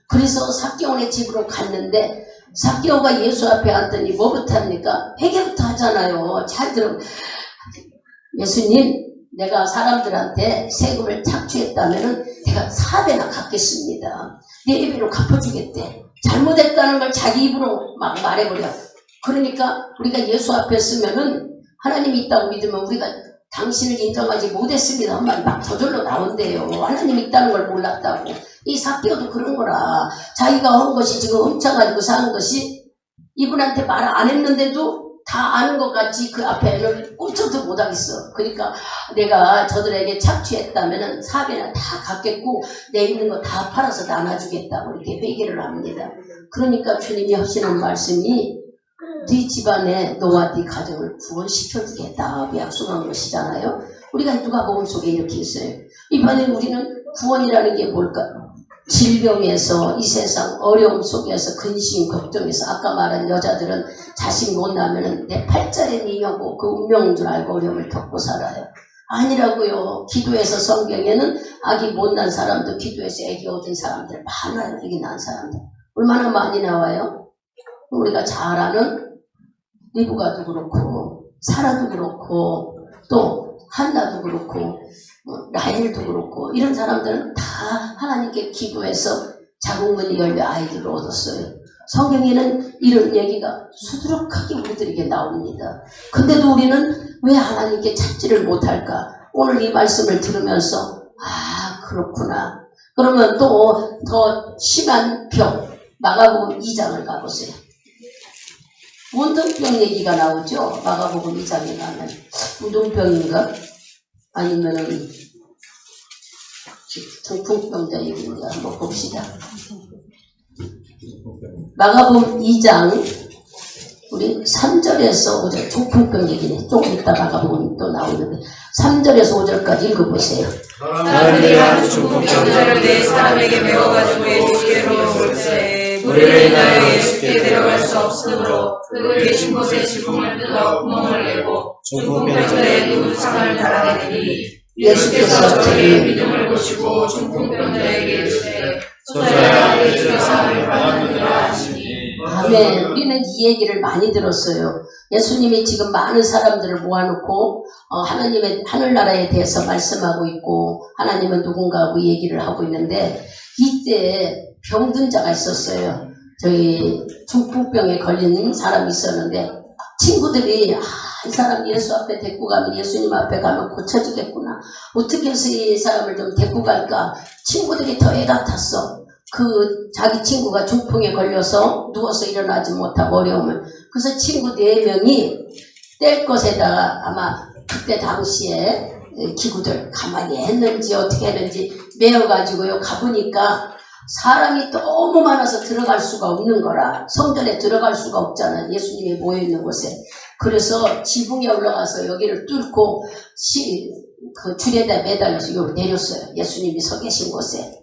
그래서 삭개오네 집으로 갔는데 삭개오가 예수 앞에 앉더니 뭐부터 합니까? 회개부터 하잖아요. 잘 들어. 예수님, 내가 사람들한테 세금을 착취했다면 내가 4배나 갚겠습니다. 내 예배로 갚아주겠대. 잘못했다는 걸 자기 입으로 막 말해버려. 그러니까 우리가 예수 앞에 쓰면은 하나님이 있다고 믿으면 우리가 당신을 인정하지 못했습니다 한 말이 막 저절로 나온대요. 하나님이 있다는 걸 몰랐다고. 이 삭개오도 그런 거라. 자기가 한 것이 지금 훔쳐가지고 사는 것이 이분한테 말 안 했는데도 다 아는 것 같이 그 앞에는 꼼짝도 못하겠어. 그러니까 내가 저들에게 착취했다면 4배나 다 갚겠고 내 있는 거 다 팔아서 나눠주겠다고 이렇게 회개를 합니다. 그러니까 주님이 하시는 말씀이 네 집안에 너와 네 가정을 구원시켜주겠다고 약속한 것이잖아요. 우리가 누가복음 속에 이렇게 있어요. 이번에 우리는 구원이라는 게 뭘까? 질병에서 이 세상 어려움 속에서 근심 걱정해서 아까 말한 여자들은 자식 못 낳으면 내 팔자에 미냐고 그 운명인 줄 알고 어려움을 겪고 살아요. 아니라고요. 기도해서 성경에는 아기 못 난 사람도 기도해서 애기 얻은 사람들 많아요. 애기 낳은 사람들 얼마나 많이 나와요. 우리가 잘 아는 리브가도 그렇고 사라도 그렇고 또 한나도 그렇고 라헬도 그렇고 이런 사람들은 다 하나님께 기도해서 자궁문이 열려 아이들을 얻었어요. 성경에는 이런 얘기가 수두룩하게 우리들에게 나옵니다. 근데도 우리는 왜 하나님께 찾지를 못할까? 오늘 이 말씀을 들으면서 아 그렇구나. 그러면 또 더 심한 병 마가복음 2장을 가보세요. 운동병 얘기가 나오죠. 마가복음 2장에 가면 운동병인가? 아니면은 중풍병자 얘기인가 한번 봅시다. 마가복음 2장 우리 3절에서 5절 중풍병 얘기네. 조금 이따 마가복음 또 나오는데 3절에서 5절까지 읽어보세요. 사람들이 한 중풍병자를 네 사람에게 메워가지고 예수께로 올세 무리를 인하여 예수께 데려갈 수 없으므로 그들 계신 곳에 지붕을 뜯어 구멍을 내고 중풍병자의 눈상을 달아내니 예수께서 저희의 믿음을 보시고 중풍병자에게 이르시되 소자야 내 주의 사함을 받았느니라 하시니. 아멘. 우리는 이 얘기를 많이 들었어요. 예수님이 지금 많은 사람들을 모아놓고 하나님의 하늘나라에 대해서 말씀하고 있고 하나님은 누군가 이 얘기를 하고 있는데 이때 병든 자가 있었어요. 저희 중풍병에 걸린 사람이 있었는데 친구들이 이 사람 예수 앞에 데리고 가면 예수님 앞에 가면 고쳐지겠구나. 어떻게 해서 이 사람을 좀 데리고 갈까? 친구들이 더 애가 탔어. 그 자기 친구가 중풍에 걸려서 누워서 일어나지 못하고 어려움을. 그래서 친구 4명이 뗄 것에다가 아마 그때 당시에 기구들 가만히 했는지 어떻게 했는지 메어가지고요 가보니까 사람이 너무 많아서 들어갈 수가 없는 거라. 성전에 들어갈 수가 없잖아. 예수님이 모여있는 곳에. 그래서 지붕에 올라가서 여기를 뚫고 그 줄에다 매달려서 여기 내렸어요. 예수님이 서 계신 곳에.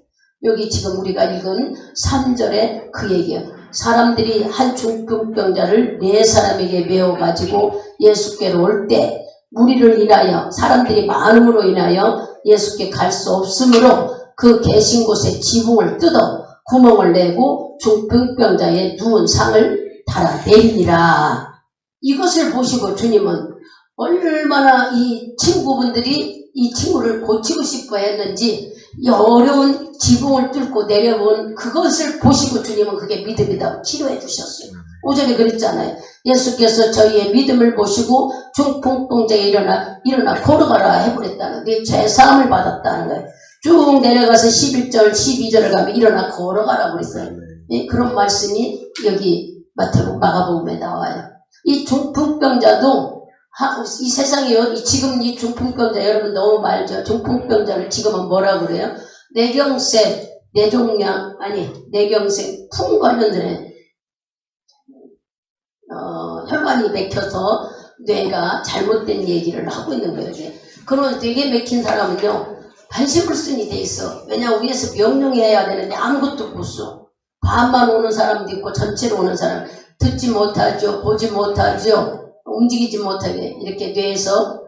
여기 지금 우리가 읽은 3절에 그 얘기예요. 사람들이 한 중풍병자를 4사람에게 메워가지고 예수께로 올 때 무리를 인하여 사람들이 많음으로 인하여 예수께 갈 수 없으므로 그 계신 곳에 지붕을 뜯어 구멍을 내고 중풍병자의 누운 상을 달아내리니라. 이것을 보시고 주님은 얼마나 이 친구분들이 이 친구를 고치고 싶어 했는지 이 어려운 지붕을 뚫고 내려본 그것을 보시고 주님은 그게 믿음이라고 치료해 주셨어요. 5절에 그랬잖아요. 예수께서 저희의 믿음을 보시고 중풍병자에 일어나 걸어가라 해버렸다는 게 죄사함을 받았다는 거예요. 쭉 내려가서 11절 12절을 가면 일어나 걸어가라고 그랬어요. 예, 그런 말씀이 여기 마태복음 마가복음에 나와요. 이 중풍병자도 이 세상에 지금 이 중풍병자 여러분 너무 알죠? 중풍병자를 지금은 뭐라 그래요? 뇌경색, 뇌종양 뇌경색 풍 관련된 혈관이 막혀서 뇌가 잘못된 얘기를 하고 있는 거예요. 그러면 뇌에 막힌 사람은요 반신불순이 돼 있어. 왜냐 위에서 명령해야 되는데 아무것도 못 써. 반만 오는 사람도 있고 전체로 오는 사람 듣지 못하죠, 보지 못하죠, 움직이지 못하게 이렇게 뇌에서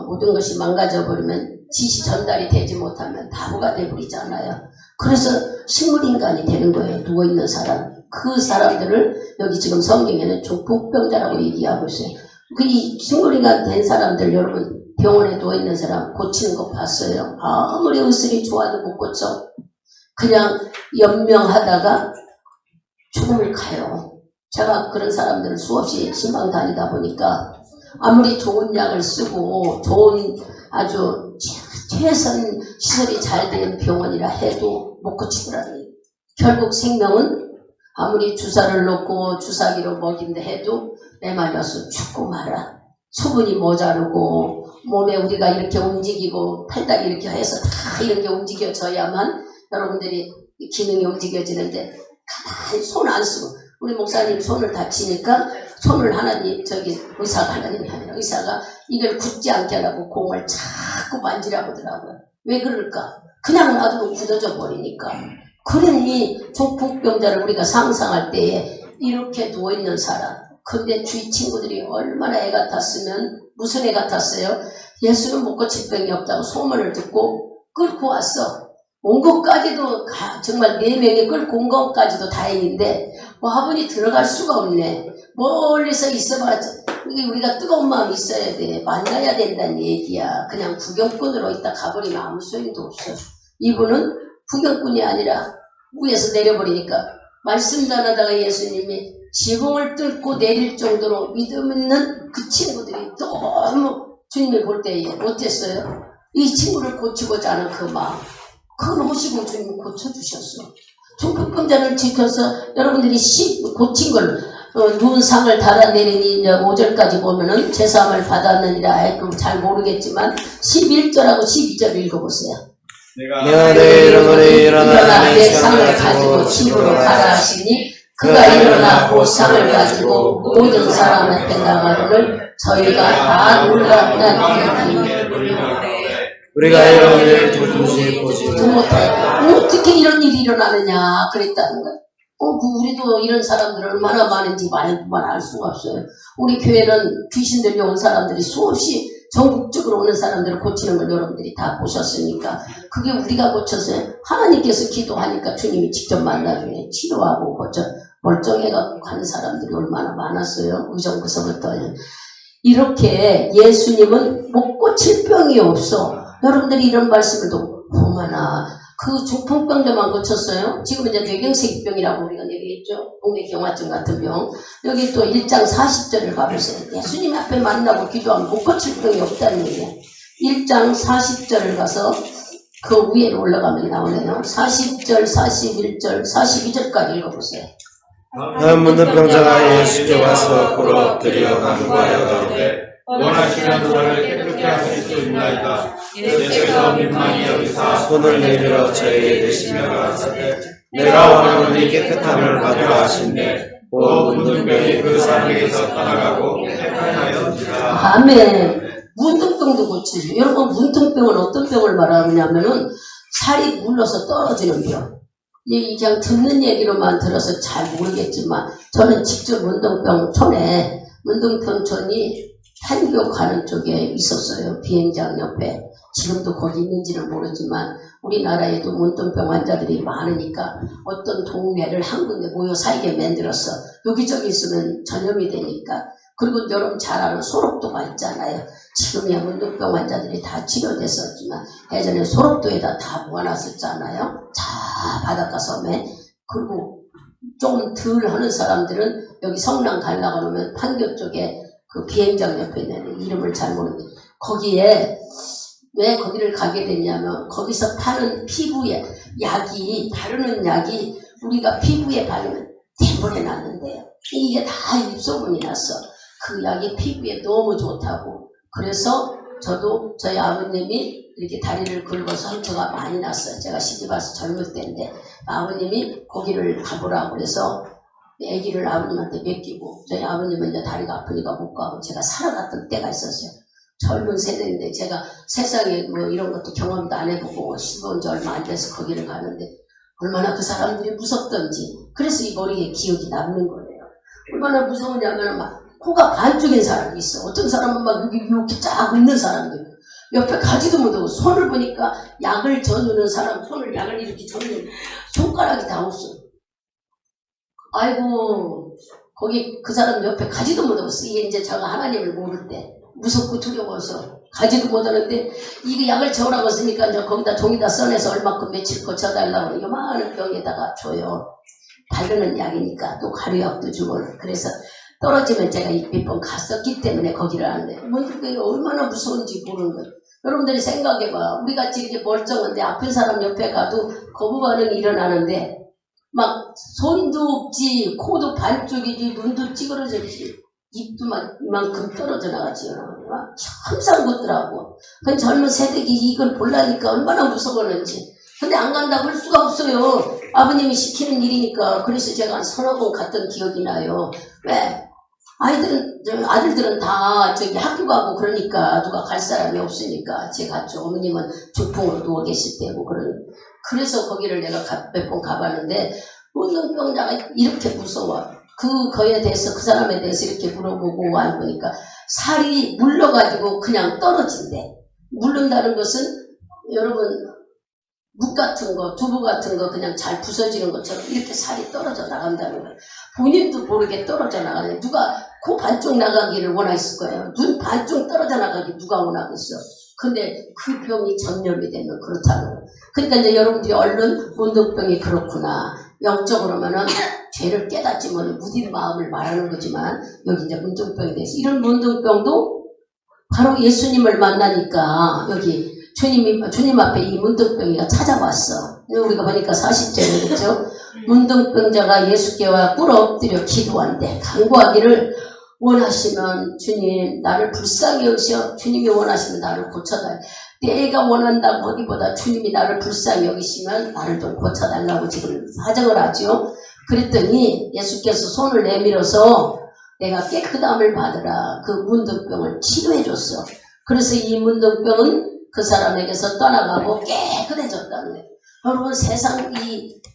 모든 것이 망가져 버리면 지시 전달이 되지 못하면 다부가 돼버리잖아요. 그래서 식물인간이 되는 거예요. 누워있는 사람. 그 사람들을 여기 지금 성경에는 중풍병자라고 얘기하고 있어요. 이 식물인간 된 사람들 여러분 병원에 누워있는 사람 고치는 거 봤어요. 아무리 의술이 좋아도 못 고쳐. 그냥 연명하다가 죽음을 가요. 제가 그런 사람들을 수없이 신방 다니다 보니까 아무리 좋은 약을 쓰고 좋은 아주 최선 시설이 잘 된 병원이라 해도 못 고치더라고요. 결국 생명은 아무리 주사를 놓고 주사기로 먹인다 해도 내말려서 죽고 말아. 수분이 모자르고 몸에 우리가 이렇게 움직이고 팔다리 이렇게 해서 다 이렇게 움직여져야만 여러분들이 기능이 움직여지는데 가만히 손 안 쓰고 우리 목사님 손을 다치니까 손을 하나님 의사가 하나님이 아니라 의사가 이걸 굳지 않게 하라고 공을 자꾸 만지라고 하더라고요. 왜 그럴까? 그냥 놔두면 굳어져 버리니까. 그러니 중풍병자를 우리가 상상할 때에 이렇게 누워있는 사람. 근데 주위 친구들이 얼마나 애 같았으면 무슨 애 같았어요? 예수는 못 고칠 병이 없다고 소문을 듣고 끌고 왔어. 온 것까지도 정말 4명이 끌고 온 것까지도 다행인데 화분이 들어갈 수가 없네. 멀리서 있어봐야지. 우리가 뜨거운 마음이 있어야 돼. 만나야 된다는 얘기야. 그냥 구경꾼으로 있다 가버리면 아무 소용도 없어. 이분은 구경꾼이 아니라 위에서 내려버리니까 말씀 전하다가 예수님이 지붕을 뚫고 내릴 정도로 믿음 있는 그 친구들이 너무 주님을 볼 때에 어땠어요? 이 친구를 고치고자 하는 그 마음. 그걸 오시고 주님 고쳐주셨어. 중풍병자를 지켜서 여러분들이 고친 걸 누운 상을 달아내리니 5절까지 보면은 제사함을 받았느니라. 잘 모르겠지만 11절하고 12절 읽어보세요. 내가 내 이름으로 일어나 내 상을 가지고 집으로 가라 하시니 그가 일어나 그 상을 가지고 모든 사람한테 나가기를 저희가 다 놀랐다니. 우리가 이런 일을 도무지 보지 못해. 어떻게 이런 일이 일어나느냐 그랬다는 거예요. 우리도 이런 사람들 얼마나 많은지 말할 수가 없어요. 우리 교회는 귀신들이 온 사람들이 수없이 전국적으로 오는 사람들을 고치는 걸 여러분들이 다 보셨으니까 그게 우리가 고쳐서요. 하나님께서 기도하니까 주님이 직접 만나주니 치료하고 고쳐 멀쩡해갖고 가는 사람들이 얼마나 많았어요. 의정부서부터. 이렇게 예수님은 못 고칠 병이 없어. 여러분들이 이런 말씀을 듣고 어머나 그 중풍병자만 고쳤어요. 지금 이제 뇌경색병이라고 우리가 얘기했죠. 동맥경화증 같은 병. 여기 또 1장 40절을 가보세요. 예수님 앞에 만나고 기도하면 못 고칠 병이 없다는 얘기예요. 1장 40절을 가서 그 위로 올라가면 나오네요. 40절, 41절, 42절까지 읽어보세요. 다음 묻는 병자가 예수께 와서 꿇어 엎드려 간구하여 가로되 원하시면 저를 깨끗게 하실 수 있나이다. 예수께서 민망히 여기사 손을 내밀어 저에게 대시며 가라사대 내가 원하노니 깨끗함을 받으라 하신대 곧 묻는 병이 그 사람에게서 떠나가고 깨끗하여지라. 아멘. 문둥병도 고치죠. 여러분 문둥병은 어떤 병을 말하느냐면은 살이 물러서 떨어지는 병. 그냥 듣는 얘기로만 들어서 잘 모르겠지만 저는 직접 문동평촌이 판교 가는 쪽에 있었어요. 비행장 옆에. 지금도 거기 있는지는 모르지만 우리나라에도 문동병 환자들이 많으니까 어떤 동네를 한 군데 모여 살게 만들어서 여기저기 있으면 전염이 되니까. 그리고 여러분 잘 아는 소록도가 있잖아요. 지금이야 문동병 환자들이 다 치료됐었지만 예전에 소록도에다 다 모아놨었잖아요. 자 바닷가 섬에. 그리고 좀 덜 하는 사람들은 여기 성남 가려고 그러면 판교 쪽에 그 비행장 옆에 있는 이름을 잘 모르는데 거기에 왜 거기를 가게 됐냐면 거기서 파는 피부에 약이 바르는 약이 우리가 피부에 바르면 대물에 났는데요. 이게 다 입소문이 났어. 그 약이 피부에 너무 좋다고. 그래서 저도 저희 아버님이 이렇게 다리를 긁어서 상처가 많이 났어요. 제가 시집 와서 젊을 때인데 아버님이 거기를 가보라고 그래서 아기를 아버님한테 맡기고 저희 아버님은 이제 다리가 아프니까 못 가고 제가 살아갔던 때가 있었어요. 젊은 세대인데 제가 세상에 뭐 이런 것도 경험도 안 해보고 시집 지 얼마 안 돼서 거기를 가는데 얼마나 그 사람들이 무섭던지 그래서 이 머리에 기억이 남는 거예요. 얼마나 무서우냐면 막 코가 반쪽인 사람이 있어. 어떤 사람은 막 여기 이렇게 쫙 있는 사람들 옆에 가지도 못하고 손을 보니까 약을 저누는 사람 손을 약을 이렇게 저누는 손가락이 다 없어. 아이고 거기 그 사람 옆에 가지도 못하고 이게 이제 제가 하나님을 모를 때 무섭고 두려워서 가지도 못하는데 이게 약을 저으라고 쓰니까 이제 거기다 종이다 써내서 얼마큼 며칠 거 져달라고 요만한 병에다가 줘요. 바르는 약이니까 또 가루약도 주고 그래서 떨어지면 제가 몇 번 갔었기 때문에 거기를 아는데 그게 얼마나 무서운지 모르는 거예요. 여러분들이 생각해봐. 우리같이 이렇게 멀쩡한데 아픈 사람 옆에 가도 거부 반응이 일어나는데 막 손도 없지 코도 반쪽이지 눈도 찌그러졌지 입도 막 이만큼 떨어져 나가지 항상 걷더라고. 그 젊은 세대기 이걸 보려니까 얼마나 무서웠는지. 근데 안 간다고 할 수가 없어요. 아버님이 시키는 일이니까. 그래서 제가 한 서너 번 갔던 기억이 나요. 왜? 아들들은 다 저기 학교 가고 그러니까 누가 갈 사람이 없으니까 제가 갔죠. 어머님은 중풍으로 누워 계실 때고 그래서 거기를 내가 몇 번 가봤는데 문둥병자가 이렇게 무서워. 그거에 대해서 그 사람에 대해서 이렇게 물어보고 알고 보니까 살이 물러가지고 그냥 떨어진대. 물른다는 것은 여러분 묵 같은 거, 두부 같은 거 그냥 잘 부서지는 것처럼 이렇게 살이 떨어져 나간다는 거예요. 본인도 모르게 떨어져 나가네. 누가 코 반쪽 나가기를 원했을 거예요. 눈 반쪽 떨어져 나가기 누가 원하겠어. 근데 그 병이 전염이 되면 그렇다는 거예요. 그러니까 이제 여러분들이 얼른 문둥병이 그렇구나. 영적으로면은 죄를 깨닫지만 무딘 마음을 말하는 거지만 여기 이제 문둥병에 대해서 이런 문둥병도 바로 예수님을 만나니까 여기 주님 앞에 이 문둥병이가 찾아왔어. 우리가 보니까 40절에 그렇죠? 문둥병자가 예수께 와 꿇어 엎드려 기도한대. 간구하기를 원하시면 주님 나를 불쌍히 여기셔. 주님이 원하시면 나를 고쳐달라. 내가 원한다고 하기보다 주님이 나를 불쌍히 여기시면 나를 좀 고쳐달라고 지금 사정을 하죠. 그랬더니 예수께서 손을 내밀어서 내가 깨끗함을 받으라. 그 문둥병을 치료해줬어. 그래서 이 문둥병은 그 사람에게서 떠나가고 깨끗해졌다는 거예요. 여러분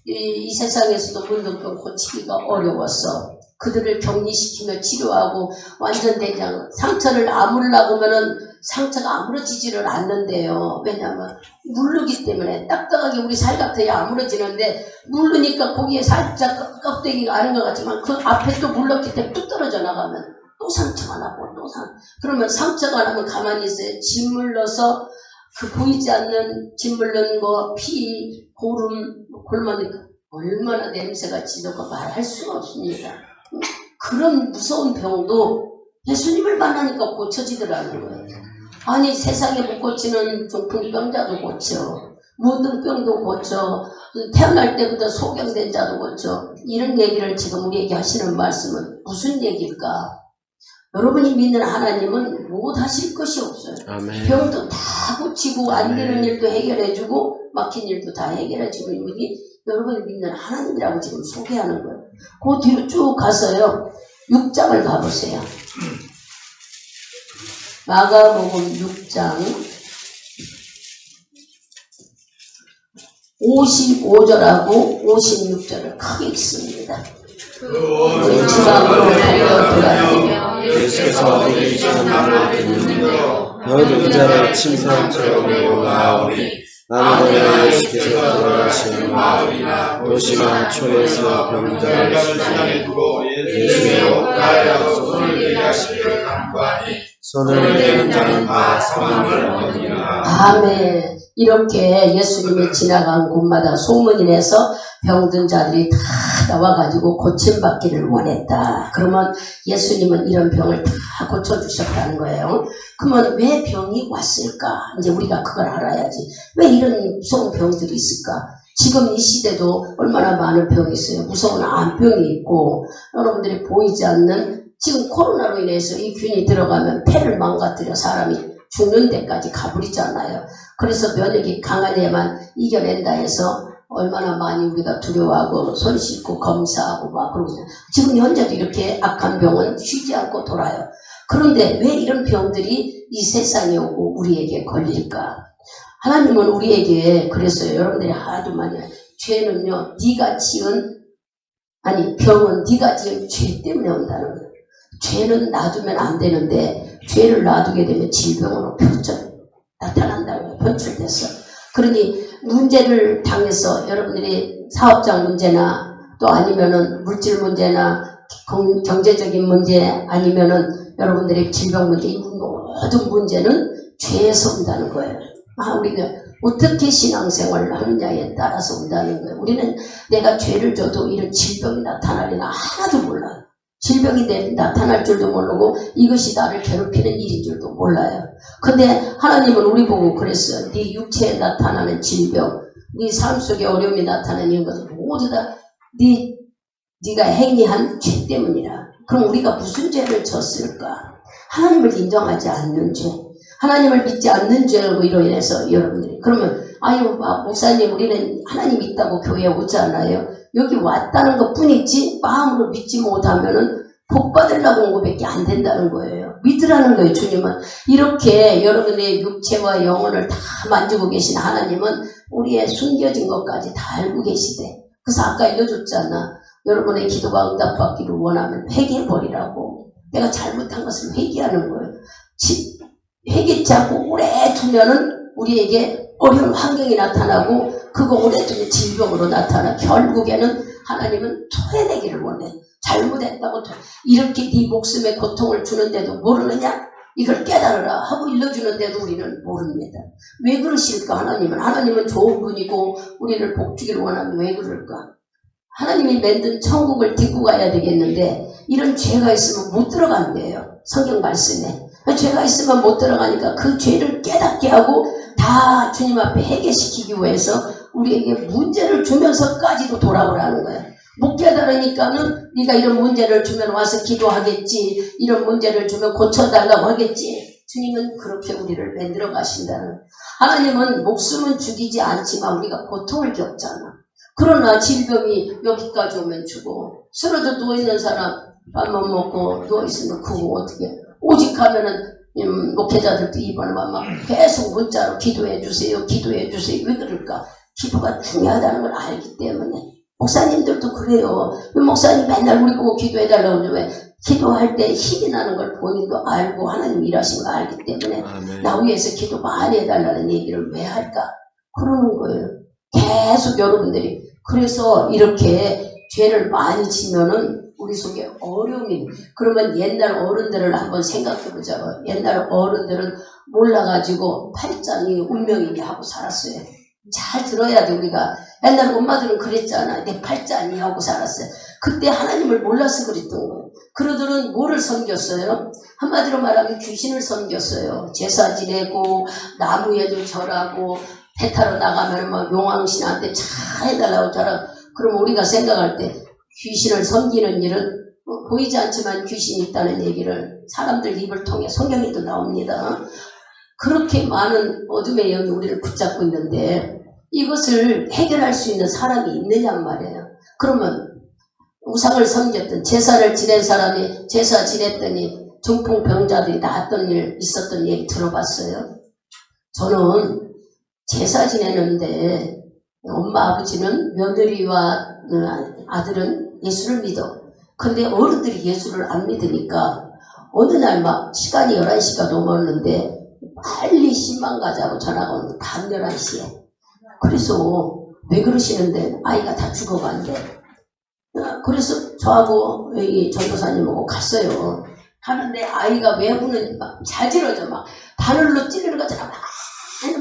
이 세상에서도 문둥병 고치기가 어려웠어. 그들을 격리시키며 치료하고 완전 대장 상처를 아물라고 하면은 상처가 아물어지지를 않는데요. 왜냐하면 물르기 때문에 딱딱하게 우리 살 같아야 아물어지는데 물르니까 거기에 살짝 껍데기가 아는 것 같지만 그 앞에 또 물렀기 때문에 뚝 떨어져 나가면 또 상처가 나고 그러면 상처가 나면 가만히 있어요. 짓물러서 그 보이지 않는 짓물른 거, 피, 고름, 골마니까 얼마나 냄새가 지저고 말할 수가 없습니다. 그런 무서운 병도 예수님을 만나니까 고쳐지더라는 거예요. 아니 세상에 못 고치는 중풍병자도 고쳐, 문둥병도 고쳐, 태어날 때부터 소경된 자도 고쳐. 이런 얘기를 지금 우리에게 하시는 말씀은 무슨 얘기일까? 여러분이 믿는 하나님은 못 하실 것이 없어요. 아멘. 병도 다 고치고 안 되는 일도 해결해주고 막힌 일도 다 해결해주고 이분이 여러분이 믿는 하나님이라고 지금 소개하는 거예요. 그 뒤로 쭉 가서요. 6장을 가보세요. 마가복음 6장 55절하고 56절을 크게 읽습니다. 그 지방으로 달려들어가며 예수께서 우리 전함을 듣는대요. 너희도 이자를 침상처럼 메고 나오니 나는 너희 예수께서 돌아가시는 마을이나 도시나 초에서 병자를 시장에 두고 예수의 옷가에 손을 대게 하시기를 간구하니 손을 대는 자는 다 사망을 얻으리라. 아멘. 이렇게 예수님이 지나간 곳마다 소문이 내서 병든 자들이 다 나와가지고 고침받기를 원했다. 그러면 예수님은 이런 병을 다 고쳐주셨다는 거예요. 그러면 왜 병이 왔을까? 이제 우리가 그걸 알아야지. 왜 이런 무서운 병들이 있을까? 지금 이 시대도 얼마나 많은 병이 있어요. 무서운 암병이 있고, 여러분들이 보이지 않는 지금 코로나로 인해서 이 균이 들어가면 폐를 망가뜨려 사람이 죽는 데까지 가버리잖아요. 그래서 면역이 강한 애만 이겨낸다 해서 얼마나 많이 우리가 두려워하고 손 씻고 검사하고 막 그러고 있어요. 지금 현재도 이렇게 악한 병은 쉬지 않고 돌아요. 그런데 왜 이런 병들이 이 세상에 오고 우리에게 걸릴까? 하나님은 우리에게 그랬어요. 여러분들이 하도 많이 죄는요, 네가 지은 병은 네가 지은 죄 때문에 온다는 거예요. 죄는 놔두면 안 되는데 죄를 놔두게 되면 질병으로 나타난다는 거예요. 변출됐어. 그러니 문제를 당해서 여러분들이 사업장 문제나 또 아니면은 물질 문제나 경제적인 문제 아니면은 여러분들의 질병 문제, 이 모든 문제는 죄에서 온다는 거예요. 우리가 어떻게 신앙생활을 하느냐에 따라서 온다는 거예요. 우리는 내가 죄를 져도 이런 질병이 나타나리나 하나도 몰라요. 질병이 나타날 줄도 모르고 이것이 나를 괴롭히는 일인 줄도 몰라요. 근데 하나님은 우리 보고 그랬어요. 네 육체에 나타나는 질병, 네 삶 속에 어려움이 나타나는 것은 모두 다 네가 행위한 죄 때문이라. 그럼 우리가 무슨 죄를 졌을까? 하나님을 인정하지 않는 죄, 하나님을 믿지 않는 죄로 인해서 여러분들이 그러면 목사님 우리는 하나님 있다고 교회에 오지 않아요? 여기 왔다는 것 뿐이지 마음으로 믿지 못하면은 복 받으려고 온 것밖에 안 된다는 거예요. 믿으라는 거예요. 주님은 이렇게 여러분의 육체와 영혼을 다 만지고 계신 하나님은 우리의 숨겨진 것까지 다 알고 계시대. 그래서 아까 읽어줬잖아. 여러분의 기도가 응답받기를 원하면 회개해버리라고. 내가 잘못한 것을 회개하는 거예요. 회개치 않고 오래 두면은 우리에게 어려운 환경이 나타나고 그거 오래 두면 질병으로 나타나. 결국에는 하나님은 토해내기를 원해. 잘못했다고 이렇게 네 목숨에 고통을 주는데도 모르느냐? 이걸 깨달으라 하고 일러주는데도 우리는 모릅니다. 왜 그러실까? 하나님은 좋은 분이고 우리를 복주기를 원하면 왜 그럴까? 하나님이 만든 천국을 딛고 가야 되겠는데 이런 죄가 있으면 못 들어간대요. 성경 말씀에. 죄가 있으면 못 들어가니까 그 죄를 깨닫게 하고 다 주님 앞에 해결시키기 위해서 우리에게 문제를 주면서까지도 돌아오라는 거예요. 못 깨달으니까는 네가 이런 문제를 주면 와서 기도하겠지, 이런 문제를 주면 고쳐달라고 하겠지. 주님은 그렇게 우리를 만들어 가신다는 거예요. 하나님은 목숨은 죽이지 않지만 우리가 고통을 겪잖아. 그러나 질병이 여기까지 오면 주고, 쓰러져 누워있는 사람 밥만 먹고 누워있으면 그거 어떻게 오직 하면은 목회자들도 이번에 막 계속 문자로 기도해주세요 기도해주세요. 왜 그럴까? 기도가 중요하다는 걸 알기 때문에. 목사님들도 그래요. 목사님 맨날 우리 보고 기도해달라고 그러는데 왜 기도할 때 힘이 나는 걸 본인도 알고 하나님 일하신 거 알기 때문에 아멘. 나 위해서 기도 많이 해달라는 얘기를 왜 할까? 그러는 거예요. 계속 여러분들이. 그래서 이렇게 죄를 많이 지면은 우리 속에 어려움이. 그러면 옛날 어른들을 한번 생각해보자고요. 옛날 어른들은 몰라가지고 팔짱이 운명이게 하고 살았어요. 잘 들어야 돼. 우리가 옛날 엄마들은 그랬잖아. 내 팔짱이 하고 살았어요. 그때 하나님을 몰라서 그랬던 거예요. 그러들은 뭐를 섬겼어요? 한마디로 말하면 귀신을 섬겼어요. 제사 지내고 나무에도 절하고 배 타러 나가면 막 용왕신한테 잘 해달라고 절하고. 그럼 우리가 생각할 때 귀신을 섬기는 일은 보이지 않지만 귀신이 있다는 얘기를 사람들 입을 통해 성경에도 나옵니다. 그렇게 많은 어둠의 영이 우리를 붙잡고 있는데 이것을 해결할 수 있는 사람이 있느냔 말이에요. 그러면 우상을 섬겼던 제사를 지낸 사람이 제사 지냈더니 중풍병자들이 나았던 일 있었던 얘기 들어봤어요? 저는 제사 지내는데 엄마 아버지는 며느리와 아들은 예수를 믿어. 근데 어른들이 예수를 안 믿으니까 어느 날 막 시간이 11시가 넘었는데 빨리 신방 가자고 전화가 오는데 밤 11시에. 그래서 왜 그러시는데 아이가 다 죽어간대. 그래서 저하고 이 전도사님하고 갔어요. 하는데 아이가 왜 우는지 막 자지러져 막 바늘로 찌르는 것처럼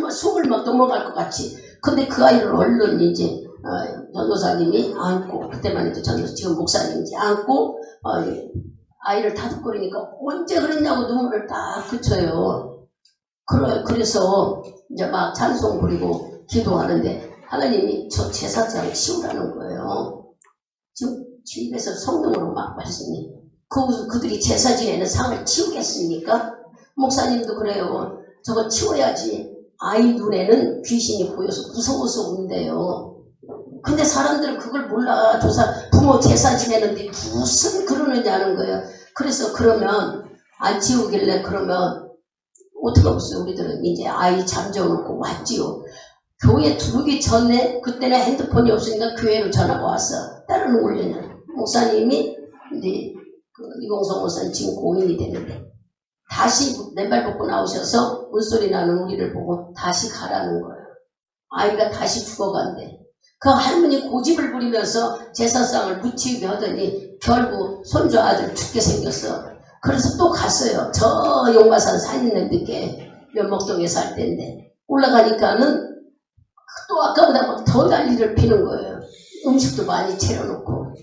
막 속을 막 넘어갈 것 같이. 근데 그 아이를 얼른 이제 전도사님이 안고, 그때만 해도 지금 목사님인지 안고 아이를 다독거리니까 언제 그랬냐고 눈물을 딱 그쳐요. 그래서 이제 막 찬송 부리고 기도하는데 하나님이 저 제사장을 치우라는 거예요. 지금 주입에서 성령으로 막 말씀이 그들이 제사 지내는 상을 치우겠습니까? 목사님도 그래요. 저거 치워야지. 아이 눈에는 귀신이 보여서 무서워서 온대요. 근데 사람들은 그걸 몰라. 부모 제사 지내는데 무슨 그러느냐는 거예요. 그래서 그러면 안 치우길래 그러면 어떻게 없어요. 우리들은 이제 아이 잠재워놓고 왔지요. 교회 들어오기 전에 그때는 핸드폰이 없으니까 교회로 전화가 왔어. 다른 올려냐. 목사님이 이제 이공성 목사님 지금 고인이 되는데 다시 맨발 벗고 나오셔서 물소리 나는 우리를 보고 다시 가라는 거예요. 아이가 다시 죽어간대. 그 할머니 고집을 부리면서 제사상을 묻히게 하더니 결국 손주 아들 죽게 생겼어. 그래서 또 갔어요. 저 용마산 산 있는 데께 면목동에 살 때인데 올라가니까는 또 아까보다 막 더 난리를 피는 거예요. 음식도 많이 차려놓고.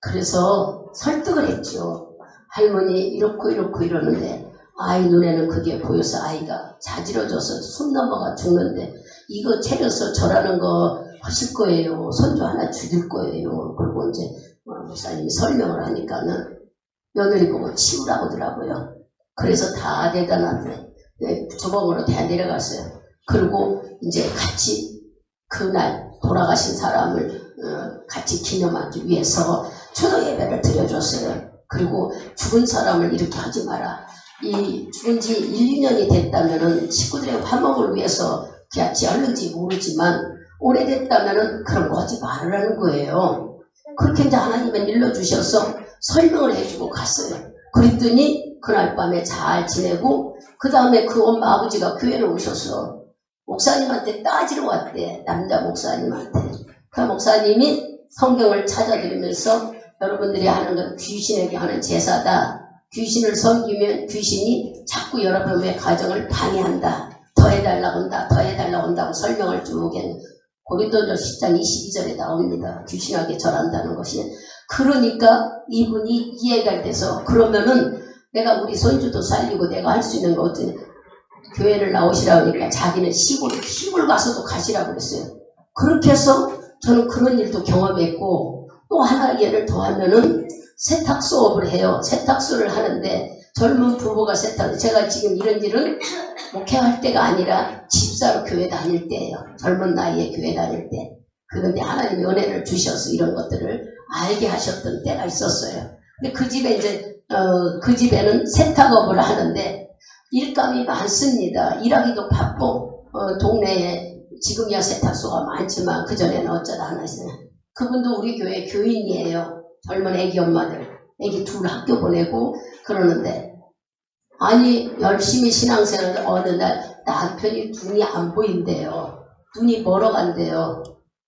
그래서 설득을 했죠. 할머니 이렇고 이러는데 아이 눈에는 그게 보여서 아이가 자지러져서 숨 넘어가 죽는데 이거 차려서 절하는 거 하실 거예요. 손주 하나 죽일 거예요. 그리고 이제 목사님이 설명을 하니까는 며느리 보고 치우라고 하더라고요. 그래서 다 대단한데 주먹으로 다 내려갔어요. 그리고 이제 같이 그날 돌아가신 사람을 같이 기념하기 위해서 추도 예배를 드려줬어요. 그리고 죽은 사람을 이렇게 하지 마라. 이 죽은 지 1, 2년이 됐다면은 식구들의 화목을 위해서 같이 하는지 모르지만 오래됐다면은 그런 거 하지 말으라는 거예요. 그렇게 이제 하나님은 일러주셔서 설명을 해주고 갔어요. 그랬더니 그날 밤에 잘 지내고 그 다음에 그 엄마 아버지가 교회를 오셔서 목사님한테 따지러 왔대. 남자 목사님한테. 그 목사님이 성경을 찾아드리면서 여러분들이 하는 건 귀신에게 하는 제사다. 귀신을 섬기면 귀신이 자꾸 여러분의 가정을 방해한다. 더 해달라고 한다. 더 해달라고 한다고 설명을 쭉 했는데 고린도전서 10장 22절에 나옵니다. 귀신에게 절한다는 것이. 그러니까 이분이 이해가 돼서 그러면은 내가 우리 손주도 살리고 내가 할 수 있는 거 어떻게 교회를 나오시라고 하니까 자기는 시골 가서도 가시라고 그랬어요. 그렇게 해서 저는 그런 일도 경험했고 또 하나 예를 더하면은 세탁 수업을 해요. 세탁소를 하는데 젊은 부부가 세탁을 제가 지금 이런 일은 목회할 때가 아니라 집사로 교회 다닐 때예요. 젊은 나이에 교회 다닐 때. 그런데 하나님이 은혜를 주셔서 이런 것들을 알게 하셨던 때가 있었어요. 근데 그 집에 이제 그 집에는 세탁업을 하는데 일감이 많습니다. 일하기도 바쁘고 동네에 지금이야 세탁소가 많지만 그전에는 어쩌다 하나 있어요. 그분도 우리 교회 교인이에요. 젊은 애기 엄마들. 애기 둘 학교 보내고 그러는데 아니 열심히 신앙생활을 어느 날 남편이 눈이 안 보인대요. 눈이 멀어간대요.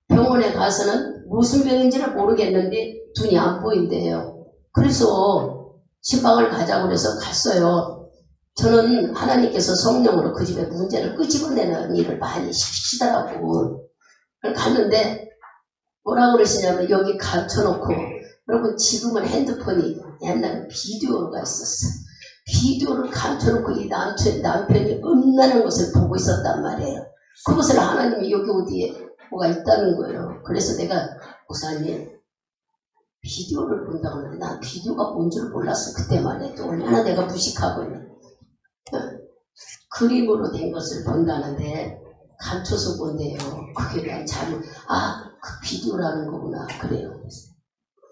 병원에 가서는 무슨 병인지는 모르겠는데 눈이 안 보인대요. 그래서 신방을 가자고 그래서 갔어요. 저는 하나님께서 성령으로 그 집에 문제를 끄집어내는 일을 많이 시키시더라고. 갔는데 뭐라고 그러시냐면 여기 감춰놓고 여러분 지금은 핸드폰이 옛날에 비디오가 있었어. 비디오를 감춰놓고 이 남편이 음란한 것을 보고 있었단 말이에요. 그것을 하나님이 여기 어디에 뭐가 있다는 거예요. 그래서 내가 목사님 비디오를 본다고 하는데 난 비디오가 뭔 줄 몰랐어. 그때만 해도 얼마나 내가 무식하고 그림으로 된 것을 본다는데 감춰서 본대요. 그게 난 잘못 그 비디오라는 거구나. 그래요.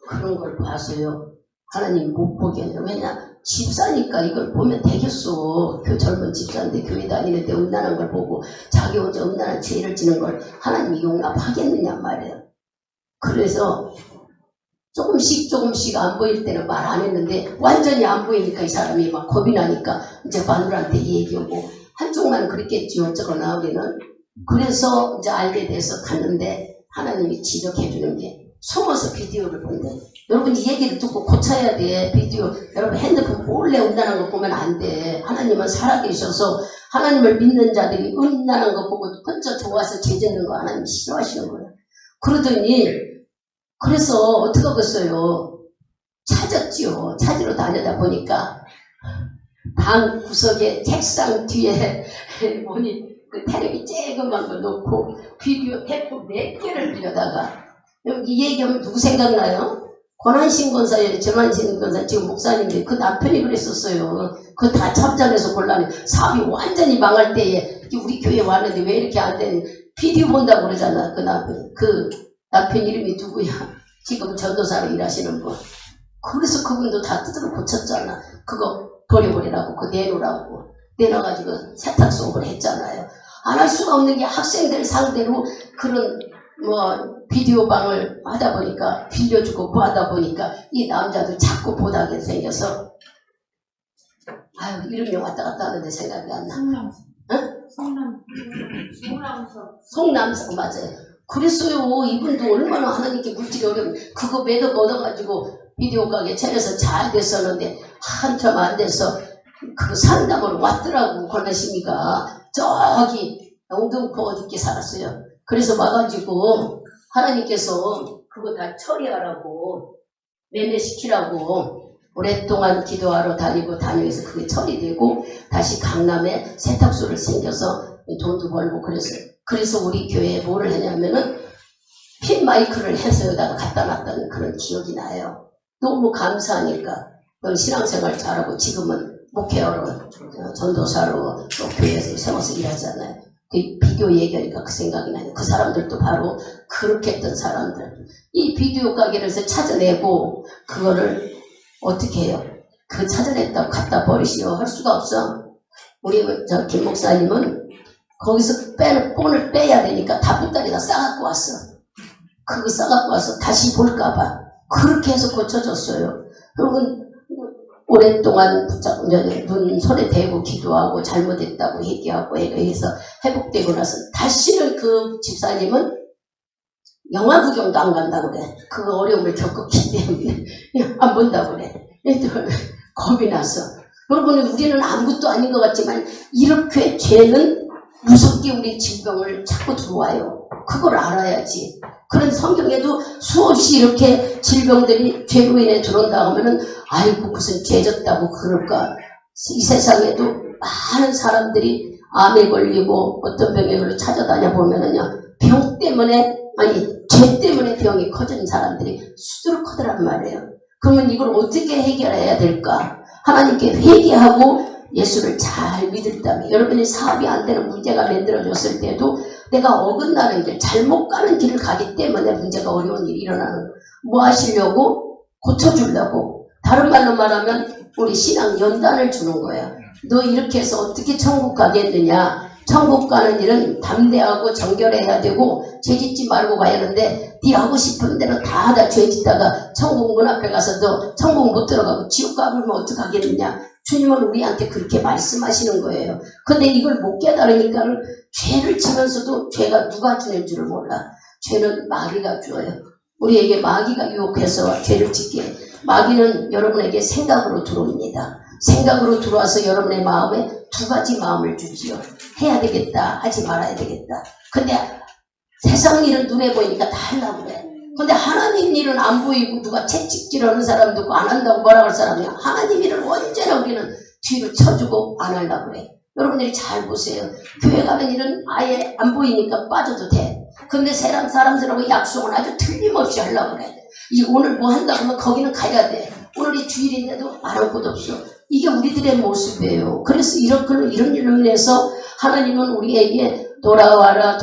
그런 걸 봐서요. 하나님 못 보게 하냐. 왜냐? 집사니까 이걸 보면 되겠어. 그 젊은 집사인데 교회 다니는데 음란한 걸 보고 자기 혼자 음란한 죄를 지는 걸 하나님이 용납하겠느냐 말이에요. 그래서 조금씩 안 보일 때는 말 안 했는데 완전히 안 보이니까 이 사람이 막 겁이 나니까 이제 마누라한테 얘기하고 한쪽만 그랬겠지 어쩌거나 우리는. 그래서 이제 알게 돼서 갔는데 하나님이 지적해 주는 게 숨어서 비디오를 본대. 여러분 이 얘기를 듣고 고쳐야 돼. 비디오 여러분 핸드폰 몰래 음란한 거 보면 안 돼. 하나님은 살아계셔서 하나님을 믿는 자들이 음란한 거 보고 혼자 좋아서 죄 짓는 거 하나님 싫어하시는 거예요. 그러더니 그래서 어떻게 하겠어요? 찾았지요. 찾으러 다니다 보니까 방 구석에 책상 뒤에 뭐니 그 텔레비 쬐그만 거 놓고 비디오 테이프 몇 개를 빌려다가 여기 얘기하면 누구 생각나요? 권한신 권사예요. 전한신 권사 지금 목사님인데 그 남편이 그랬었어요. 그 다 참전해서 곤란해. 사업이 완전히 망할 때에 우리 교회 왔는데 왜 이렇게 안 되는 비디오 본다고 그러잖아. 그 남편 이름이 누구야? 지금 전도사로 일하시는 분. 그래서 그분도 다 뜯어 고쳤잖아. 그거 버려버리라고, 그거 내놓으라고. 내놔가지고 세탁소업을 했잖아요. 안 할 수가 없는 게 학생들 상대로 그런 비디오 방을 하다 보니까 빌려주고 뭐 하다 보니까 이 남자도 자꾸 보다게 생겨서 아유 이름이 왔다 갔다 하는데 생각이 안 나. 송남서 맞아요. 그랬어요. 이분도 얼마나 하나님께 물질이 어려운 그거 매듭 얻어가지고 비디오 가게 차려서 잘 됐었는데 한참 안 돼서 그 상담으로 왔더라고. 권하심이가 저기 영등포 어디께 살았어요. 그래서 와가지고 하나님께서 그거 다 처리하라고 매매시키라고 오랫동안 기도하러 다니면서 그게 처리되고 다시 강남에 세탁소를 생겨서 돈도 벌고 그래서 우리 교회에 뭐를 하냐면은 핀 마이크를 해서 여기다가 갖다 놨다는 그런 기억이 나요. 너무 감사하니까 신앙생활 잘하고 지금은 목회하러 전도사로 또 교회에서 세워서 일하잖아요. 그 비디오 얘기하니까 그 생각이 나요. 그 사람들도 바로 그렇게 했던 사람들. 이 비디오 가게를 찾아내고 그거를 어떻게 해요? 그 찾아냈다고 갖다 버리시오 할 수가 없어. 우리 김 목사님은 거기서 본을 빼야 되니까 다분다리다 싸갖고 왔어. 그거 싸갖고 와서 다시 볼까봐 그렇게 해서 고쳐줬어요. 그러면 오랫동안 눈 손에 대고 기도하고 잘못했다고 얘기하고 해서 회복되고 나서 다시는 그 집사님은 영화 구경도 안 간다고 그래. 그 어려움을 겪었기 때문에 안 본다고 그래. 겁이 나서. 여러분 우리는 아무것도 아닌 것 같지만 이렇게 죄는 무섭게 우리 질병을 자꾸 들어와요. 그걸 알아야지. 그런 성경에도 수없이 이렇게 질병들이 죄로 인해 들어온다 하면은 아이고 무슨 죄졌다고 그럴까. 이 세상에도 많은 사람들이 암에 걸리고 어떤 병에 걸려 찾아다녀 보면은요 병 때문에 죄 때문에 병이 커진 사람들이 수두룩 하더란 말이에요. 그러면 이걸 어떻게 해결해야 될까? 하나님께 회개하고 예수를 잘 믿었다면 여러분이 사업이 안 되는 문제가 만들어졌을 때도 내가 어긋나는 길, 잘못 가는 길을 가기 때문에 문제가 어려운 일이 일어나는 거예요. 뭐 하시려고? 고쳐주려고. 다른 말로 말하면 우리 신앙 연단을 주는 거예요. 너 이렇게 해서 어떻게 천국 가겠느냐? 천국 가는 일은 담대하고 정결해야 되고 죄짓지 말고 가야 하는데 네 하고 싶은 대로 다 죄짓다가 천국 문 앞에 가서 너 천국 못 들어가고 지옥 가면 어떡하겠느냐? 주님은 우리한테 그렇게 말씀하시는 거예요. 근데 이걸 못 깨달으니까 죄를 지면서도 죄가 누가 주는 줄을 몰라. 죄는 마귀가 주어요. 우리에게 마귀가 유혹해서 죄를 짓게 해요. 마귀는 여러분에게 생각으로 들어옵니다. 생각으로 들어와서 여러분의 마음에 두 가지 마음을 주지요. 해야 되겠다, 하지 말아야 되겠다. 근데 세상 일은 눈에 보이니까 다 하려고 그래. 근데 하나님 일은 안 보이고 누가 채찍질하는 사람도 있고 안 한다고 뭐라 할 사람이 하나님 일은 언제나 우리는 뒤로 쳐주고 안 하려고 그래. 여러분들이 잘 보세요. 교회 가는 일은 아예 안 보이니까 빠져도 돼. 근데 세상 사람들하고 약속은 아주 틀림없이 하려고 그래. 오늘 뭐 한다고 하면 거기는 가야 돼. 오늘이 주일인데도 안 할 곳 없어. 이게 우리들의 모습이에요. 그래서 이런 일로 인해서 하나님은 우리에게 돌아와라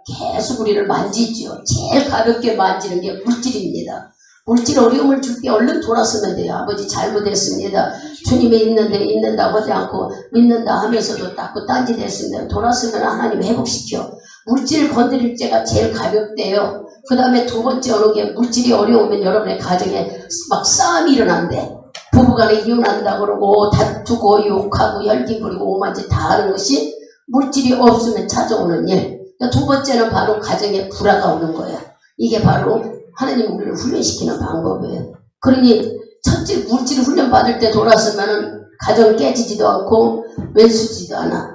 계속 우리를 만지죠. 제일 가볍게 만지는 게 물질입니다. 물질 어려움을 줄 때 얼른 돌아서면 돼요. 아버지 잘못했습니다. 주님이 있는다고 하지 않고 믿는다 하면서도 딱 딴짓했습니다. 돌아서면 하나님 회복시켜. 물질 건드릴 때가 제일 가볍대요. 그 다음에 두 번째 어느 게 물질이 어려우면 여러분의 가정에 막 싸움이 일어난대. 부부간에 이혼한다고 그러고 다투고 욕하고 열기 부리고 오만짓 다 하는 것이 물질이 없으면 찾아오는 일. 그러니까 두 번째는 바로 가정에 불화가 오는 거야. 이게 바로 하나님 우리를 훈련시키는 방법이에요. 그러니 첫째 물질 훈련 받을 때 돌아서면은 가정 깨지지도 않고 왼수지도 않아.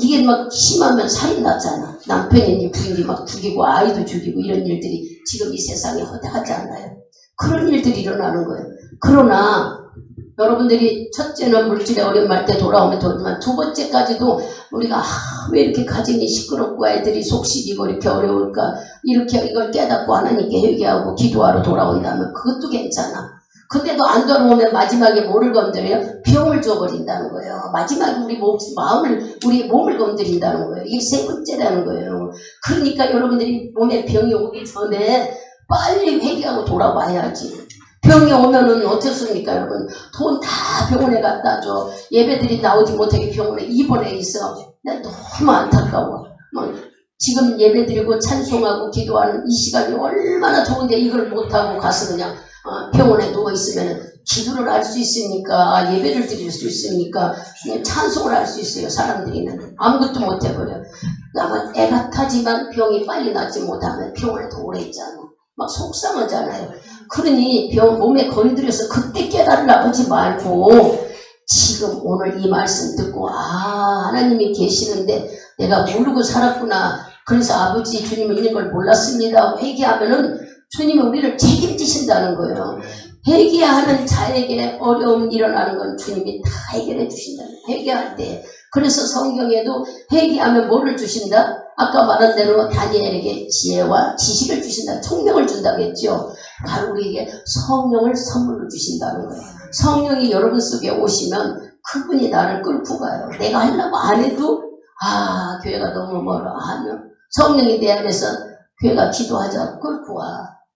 이게 막 심하면 살인 났잖아. 남편인지 부인지 막 죽이고 아이도 죽이고 이런 일들이 지금 이 세상에 허다하지 않나요? 그런 일들이 일어나는 거예요. 그러나 여러분들이 첫째는 물질의 어려움 할 때 돌아오면 돌지만 두 번째까지도 우리가 왜 이렇게 가정이 시끄럽고 애들이 속시리고 이렇게 어려울까 이렇게 이걸 깨닫고 하나님께 회개하고 기도하러 돌아온다면 그것도 괜찮아. 근데도 안 돌아오면 마지막에 뭐를 건드려요? 병을 줘버린다는 거예요. 마지막에 우리 몸을 건드린다는 거예요. 이게 세 번째라는 거예요. 그러니까 여러분들이 몸에 병이 오기 전에 빨리 회개하고 돌아와야지. 병이 오면은 어떻습니까, 여러분? 돈 다 병원에 갖다 줘. 예배들이 나오지 못하게 병원에 입원해 있어. 난 너무 안타까워. 지금 예배드리고 찬송하고 기도하는 이 시간이 얼마나 좋은데 이걸 못하고 가서 그냥 병원에 누워있으면 기도를 할 수 있으니까 예배를 드릴 수 있으니까 찬송을 할 수 있어요. 사람들이는 아무것도 못해버려. 아마 애가 타지만 병이 빨리 낫지 못하면 병원에 더 오래 있잖아. 막 속상하잖아요. 그러니 몸에 건드려서 그때 깨달으려고 하지 말고 지금 오늘 이 말씀 듣고 하나님이 계시는데 내가 모르고 살았구나. 그래서 아버지 주님이 있는 걸 몰랐습니다. 회개하면은 주님이 우리를 책임지신다는 거예요. 회개하는 자에게 어려움이 일어나는 건 주님이 다 해결해 주신다는 거예요. 회개할 때. 그래서 성경에도 회개하면 뭐를 주신다? 아까 말한 대로 다니엘에게 지혜와 지식을 주신다. 총명을 준다고 했죠. 바로 우리에게 성령을 선물로 주신다는 거예요. 성령이 여러분 속에 오시면 그분이 나를 끌고 가요. 내가 하려고 안 해도 교회가 너무 멀어 하면 성령이 내 안에서 교회가 기도하자 끌고 와.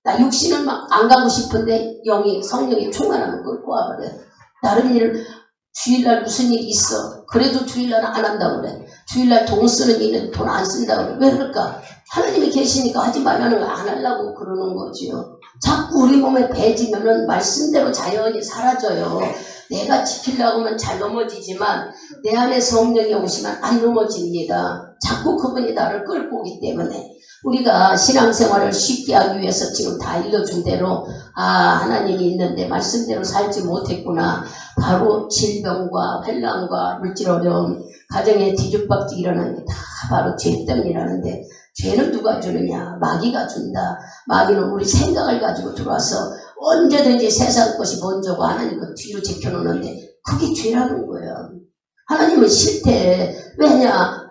나 육신은 막 안 가고 싶은데 성령이 충만하면 끌고 와버려. 다른 일을 주일날 무슨 일이 있어. 그래도 주일날 안 한다고 그래. 주일날 돈 쓰는 일은 돈 안 쓴다고 그래. 왜 그럴까? 하나님이 계시니까 하지 말라는 거 안 하려고 그러는 거지요. 자꾸 우리 몸에 배지면은 말씀대로 자연히 사라져요. 내가 지키려고 하면 잘 넘어지지만 내 안에 성령이 오시면 안 넘어집니다. 자꾸 그분이 나를 끌고 오기 때문에 우리가 신앙생활을 쉽게 하기 위해서 지금 다 일러준 대로 하나님이 있는데 말씀대로 살지 못했구나. 바로 질병과 환난과 물질 어려움, 가정에 뒤죽박죽 일어나는 게 다 바로 죄 때문이라는데 죄는 누가 주느냐? 마귀가 준다. 마귀는 우리 생각을 가지고 들어와서 언제든지 세상 것이 먼저고 하나님 것 뒤로 제껴놓는데 그게 죄라는 거예요. 하나님은 싫대. 왜냐?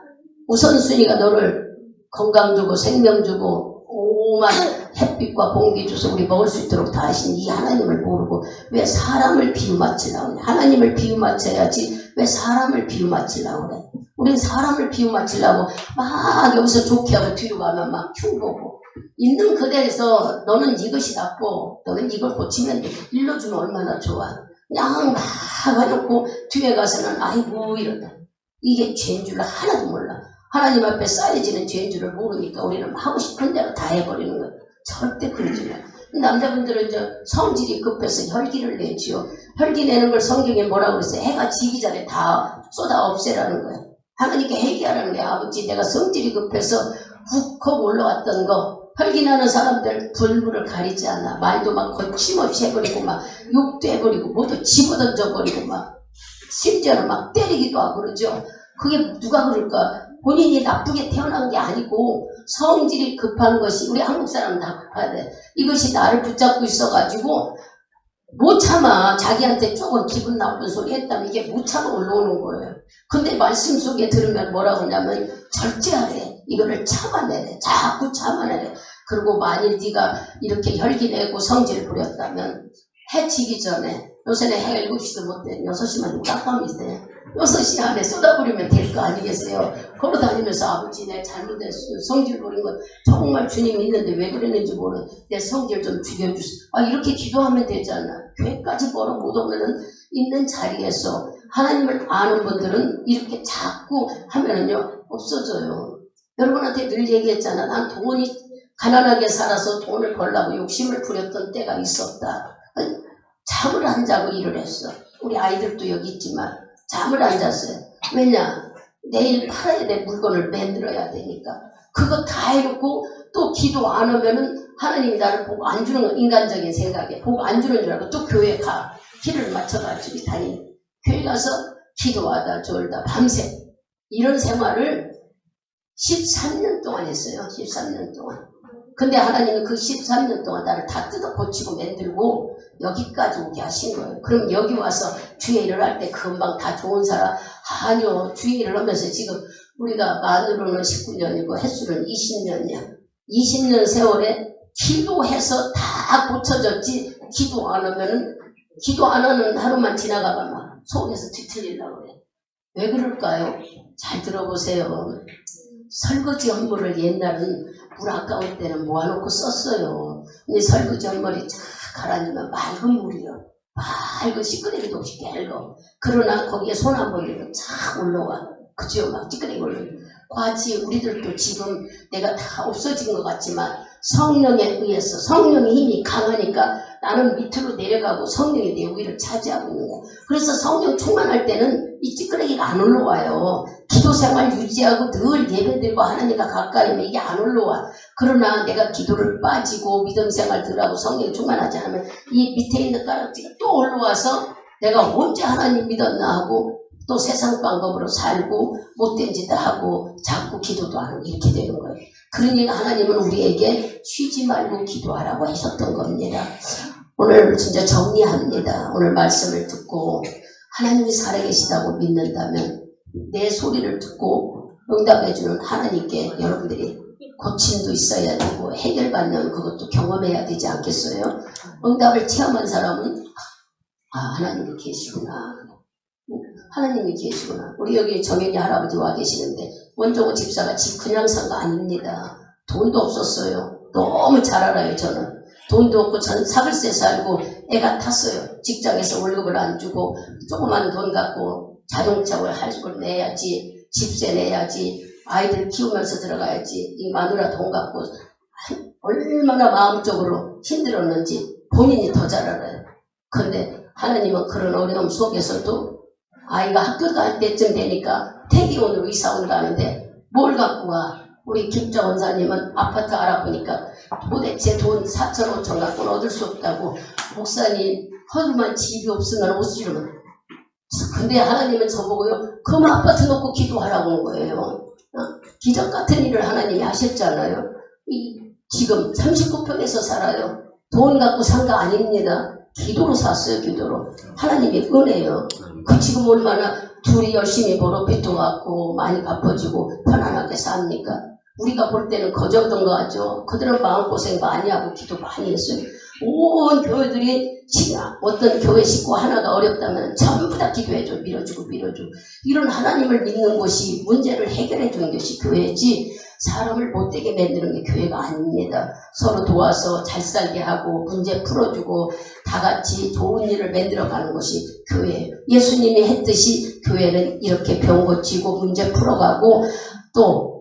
우선순위가 너를 건강 주고 생명 주고 오만 햇빛과 공기 줘서 우리 먹을 수 있도록 다 하신 이 하나님을 모르고 왜 사람을 비유맞추려고 그래? 하나님을 비유맞춰야지 왜 사람을 비유맞추려고 그래? 우린 사람을 비유맞추려고 막 여기서 좋게 하고 뒤로 가면 막 흉보고 있는 그대에서 너는 이것이 나쁘고 너는 이걸 고치면 돼. 일러주면 얼마나 좋아. 그냥 막 해놓고 뒤에 가서는 아이고 이런다. 이게 죄인 줄 하나도 몰라. 하나님 앞에 쌓여지는 죄인 줄을 모르니까 우리는 하고 싶은 대로 다 해버리는 거예요. 절대 그러지 마. 남자분들은 이제 성질이 급해서 혈기를 내지요. 혈기 내는 걸 성경에 뭐라고 그랬어요? 해가 지기 전에 다 쏟아 없애라는 거예요. 하나님께 회개하라는 거예요. 아버지 내가 성질이 급해서 훅 올라왔던 거 혈기 나는 사람들 불물을 가리지 않아. 말도 막 거침없이 해버리고 막 욕도 해버리고 모두 집어던져버리고 막 심지어는 막 때리기도 하고 그러죠. 그게 누가 그럴까? 본인이 나쁘게 태어난 게 아니고 성질이 급한 것이 우리 한국 사람은 다 급하대. 이것이 나를 붙잡고 있어가지고 못 참아. 자기한테 조금 기분 나쁜 소리 했다면 이게 못 참아 올라오는 거예요. 근데 말씀 속에 들으면 뭐라고 하냐면 절제하래. 이거를 참아내래. 자꾸 참아내래. 그리고 만일 네가 이렇게 혈기 내고 성질을 부렸다면 해치기 전에 요새는 해가 7시도 못 돼. 6시만 깜깜이 돼. 6시 안에 쏟아버리면 될 거 아니겠어요? 걸어 다니면서 아버지 내 잘못했어요. 성질 부린 건 정말 주님이 있는데 왜 그랬는지 모르는 내 성질 좀 죽여주세요. 이렇게 기도하면 되잖아. 교회까지 걸어 못 오면은 있는 자리에서 하나님을 아는 분들은 이렇게 자꾸 하면은요 없어져요. 여러분한테 늘 얘기했잖아. 난 돈이 가난하게 살아서 돈을 벌려고 욕심을 부렸던 때가 있었다. 잠을 안 자고 일을 했어. 우리 아이들도 여기 있지만 잠을 안 잤어요. 왜냐? 내일 팔아야 될 물건을 만들어야 되니까. 그거 다 해놓고 또 기도 안 하면은 하나님이 나를 보고 안 주는 건 인간적인 생각에 보고 안 주는 줄 알고 또 교회 가. 길을 맞춰가지고 다니는. 교회 가서 기도하다 졸다 밤새 이런 생활을 13년 동안 했어요. 13년 동안. 근데 하나님은 그 13년 동안 나를 다 뜯어 고치고 만들고 여기까지 오게 하신 거예요. 그럼 여기 와서 주의 일을 할 때 금방 다 좋은 사람 아니요. 주의 일을 하면서 지금 우리가 만으로는 19년이고 횟수는 20년이야. 20년 세월에 기도해서 다 고쳐졌지 기도 안 하면은 기도 안 하는 하루만 지나가면 막 속에서 뒤틀리려고 그래. 왜 그럴까요? 잘 들어보세요. 설거지 헌물을 옛날은 물 아까울 때는 모아놓고 썼어요. 근데 설거지 헌물이 쫙 가라앉으면 맑은 물이요. 맑은 시끄러기도 없이 깨알고. 그러나 거기에 손 한 번 이렇게 쫙 올라와. 그죠? 막 찌끄레기 올라와. 과지 우리들도 지금 내가 다 없어진 것 같지만 성령에 의해서 성령의 힘이 강하니까 나는 밑으로 내려가고 성령이 내 위를 차지하고 있는 거야. 그래서 성령 충만할 때는 이 찌끄레기가 안 올라와요. 기도 생활 유지하고 늘 예배드리고 하나님과 가까이면 이게 안 올라와. 그러나 내가 기도를 빠지고 믿음 생활 들하고 성령 충만하지 않으면 이 밑에 있는 가락지가 또 올라와서 내가 언제 하나님 믿었나 하고 또 세상 방법으로 살고 못된 짓을 하고 자꾸 기도도 안 하고 이렇게 되는 거예요. 그러니까 하나님은 우리에게 쉬지 말고 기도하라고 하셨던 겁니다. 오늘 진짜 정리합니다. 오늘 말씀을 듣고 하나님이 살아계시다고 믿는다면 내 소리를 듣고 응답해주는 하나님께 여러분들이 고침도 있어야 되고 해결받는 그것도 경험해야 되지 않겠어요? 응답을 체험한 사람은 하나님이 계시구나. 하나님이 계시구나. 우리 여기 정현이 할아버지 와 계시는데 원종호 집사가 집 그냥 산 거 아닙니다. 돈도 없었어요. 너무 잘 알아요. 저는. 돈도 없고 전 사글세 살고 애가 탔어요. 직장에서 월급을 안 주고 조그만 돈 갖고 자동차를 할 걸 내야지, 집세 내야지, 아이들 키우면서 들어가야지. 이 마누라 돈 갖고 얼마나 마음적으로 힘들었는지 본인이 더 잘 알아요. 근데 하나님은 그런 어려움 속에서도 아이가 학교 갈 때쯤 되니까 태기원으로 이사 온다는데 뭘 갖고 와? 우리 김자 원사님은 아파트 알아보니까 도대체 돈 4천 5천 갖고는 얻을 수 없다고. 목사님 허름한 집이 없으면 옷주려면. 근데 하나님은 저보고요 그럼 아파트 놓고 기도하라고 한 거예요. 기적 같은 일을 하나님이 하셨잖아요. 지금 39평에서 살아요. 돈 갖고 산 거 아닙니다. 기도로 샀어요. 기도로. 하나님의 은혜요. 그 지금 얼마나 둘이 열심히 벌어 빚도 갖고 많이 갚아주고 편안하게 삽니까? 우리가 볼 때는 거저던 거 같죠. 그들은 마음고생 많이 하고 기도 많이 했어요. 온 교회들이 어떤 교회 식구 하나가 어렵다면 전부 다 기도해줘. 밀어주고 이런 하나님을 믿는 곳이 문제를 해결해 주는 것이 교회지 사람을 못되게 만드는 게 교회가 아닙니다. 서로 도와서 잘 살게 하고 문제 풀어주고 다 같이 좋은 일을 만들어가는 것이 교회예요. 예수님이 했듯이 교회는 이렇게 병 고치고 문제 풀어가고 또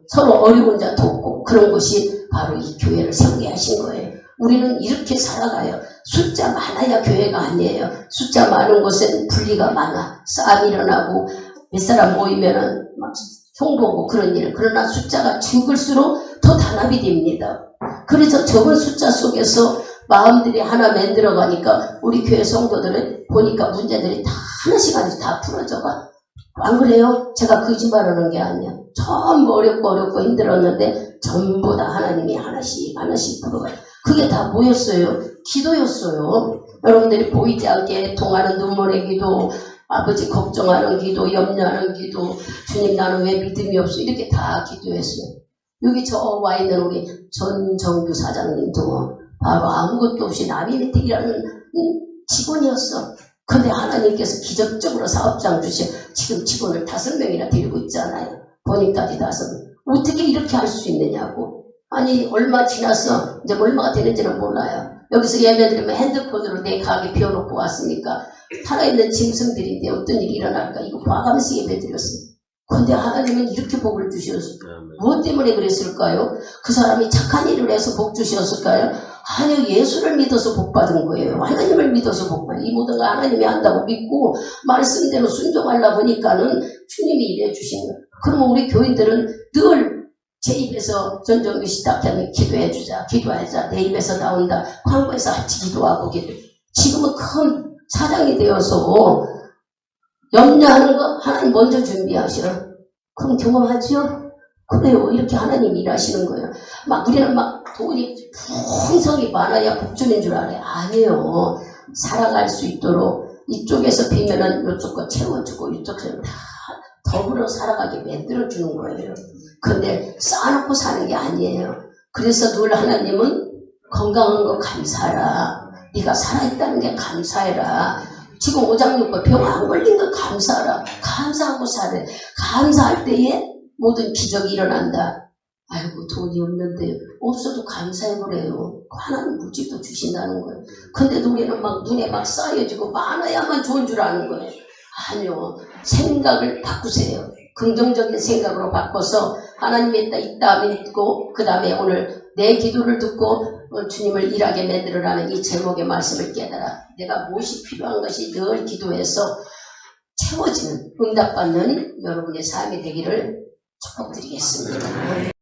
서로 어려운 자 돕고 그런 것이 바로 이 교회를 설계하신 거예요. 우리는 이렇게 살아가요. 숫자 많아야 교회가 아니에요. 숫자 많은 곳에는 분리가 많아. 싸움이 일어나고 몇 사람 모이면은 막 흉보고 그런 일. 그러나 숫자가 적을수록 더 단합이 됩니다. 그래서 적은 숫자 속에서 마음들이 하나 만들어가니까 우리 교회 성도들은 보니까 문제들이 다 하나씩 다 풀어져가. 안 그래요? 제가 거짓말하는 게 아니야. 전부 어렵고 힘들었는데 전부 다 하나님이 하나씩 풀어가요. 그게 다 뭐였어요? 기도였어요. 여러분들이 보이지 않게 통하는 눈물의 기도, 아버지 걱정하는 기도, 염려하는 기도, 주님 나는 왜 믿음이 없어? 이렇게 다 기도했어요. 여기 저 와 있는 우리 전정규 사장님도 바로 아무것도 없이 나비 밑에 일하는 직원이었어. 근데 하나님께서 기적적으로 사업장 주셔. 지금 직원을 5명이나 데리고 있잖아요. 본인까지 5명. 어떻게 이렇게 할 수 있느냐고. 아니 얼마 지났어. 이제 얼마가 되는지는 몰라요. 여기서 예배드리면 핸드폰으로 내 가게 비워놓고 왔으니까 살아있는 짐승들인데 어떤 일이 일어날까 이거 봐가면서 예배드렸어요. 근데 하나님은 이렇게 복을 주셨어요. 무엇 때문에 그랬을까요? 그 사람이 착한 일을 해서 복 주셨을까요? 아니요, 예수를 믿어서 복 받은 거예요. 하나님을 믿어서 복 받아요. 이 모든 걸 하나님이 한다고 믿고 말씀대로 순종하려 보니까는 주님이 일해 주신 거예요. 그러면 우리 교인들은 늘 제 입에서 전정규 시작하면 기도해주자, 기도하자. 내 입에서 나온다. 광고에서 같이 기도하고 기도. 지금은 큰 사장이 되어서 염려하는 거 하나님 먼저 준비하셔. 그럼 경험하죠? 그래요. 이렇게 하나님 일하시는 거예요. 막 우리는 막 돈이 풍성이 많아야 복주는 줄 알아요. 아니에요. 살아갈 수 있도록 이쪽에서 비면은 이쪽 거 채워주고 이쪽에서 다 더불어 살아가게 만들어주는 거예요. 근데 쌓아놓고 사는 게 아니에요. 그래서 늘 하나님은 건강한 거 감사하라. 네가 살아있다는 게 감사해라. 지금 오장육부 병 안 걸린 거 감사하라. 감사하고 살아. 감사할 때에 모든 기적이 일어난다. 아이고 돈이 없는데 없어도 감사해보래요. 하나님 물질도 주신다는 거예요. 근데 우리는 막 눈에 막 쌓여지고 많아야만 좋은 줄 아는 거예요. 아니요. 생각을 바꾸세요. 긍정적인 생각으로 바꿔서 하나님이 있다 믿고 그 다음에 오늘 내 기도를 듣고 주님을 일하게 만들어라는 이 제목의 말씀을 깨달아 내가 무엇이 필요한 것이 늘 기도해서 채워지는 응답받는 여러분의 삶이 되기를 축복드리겠습니다.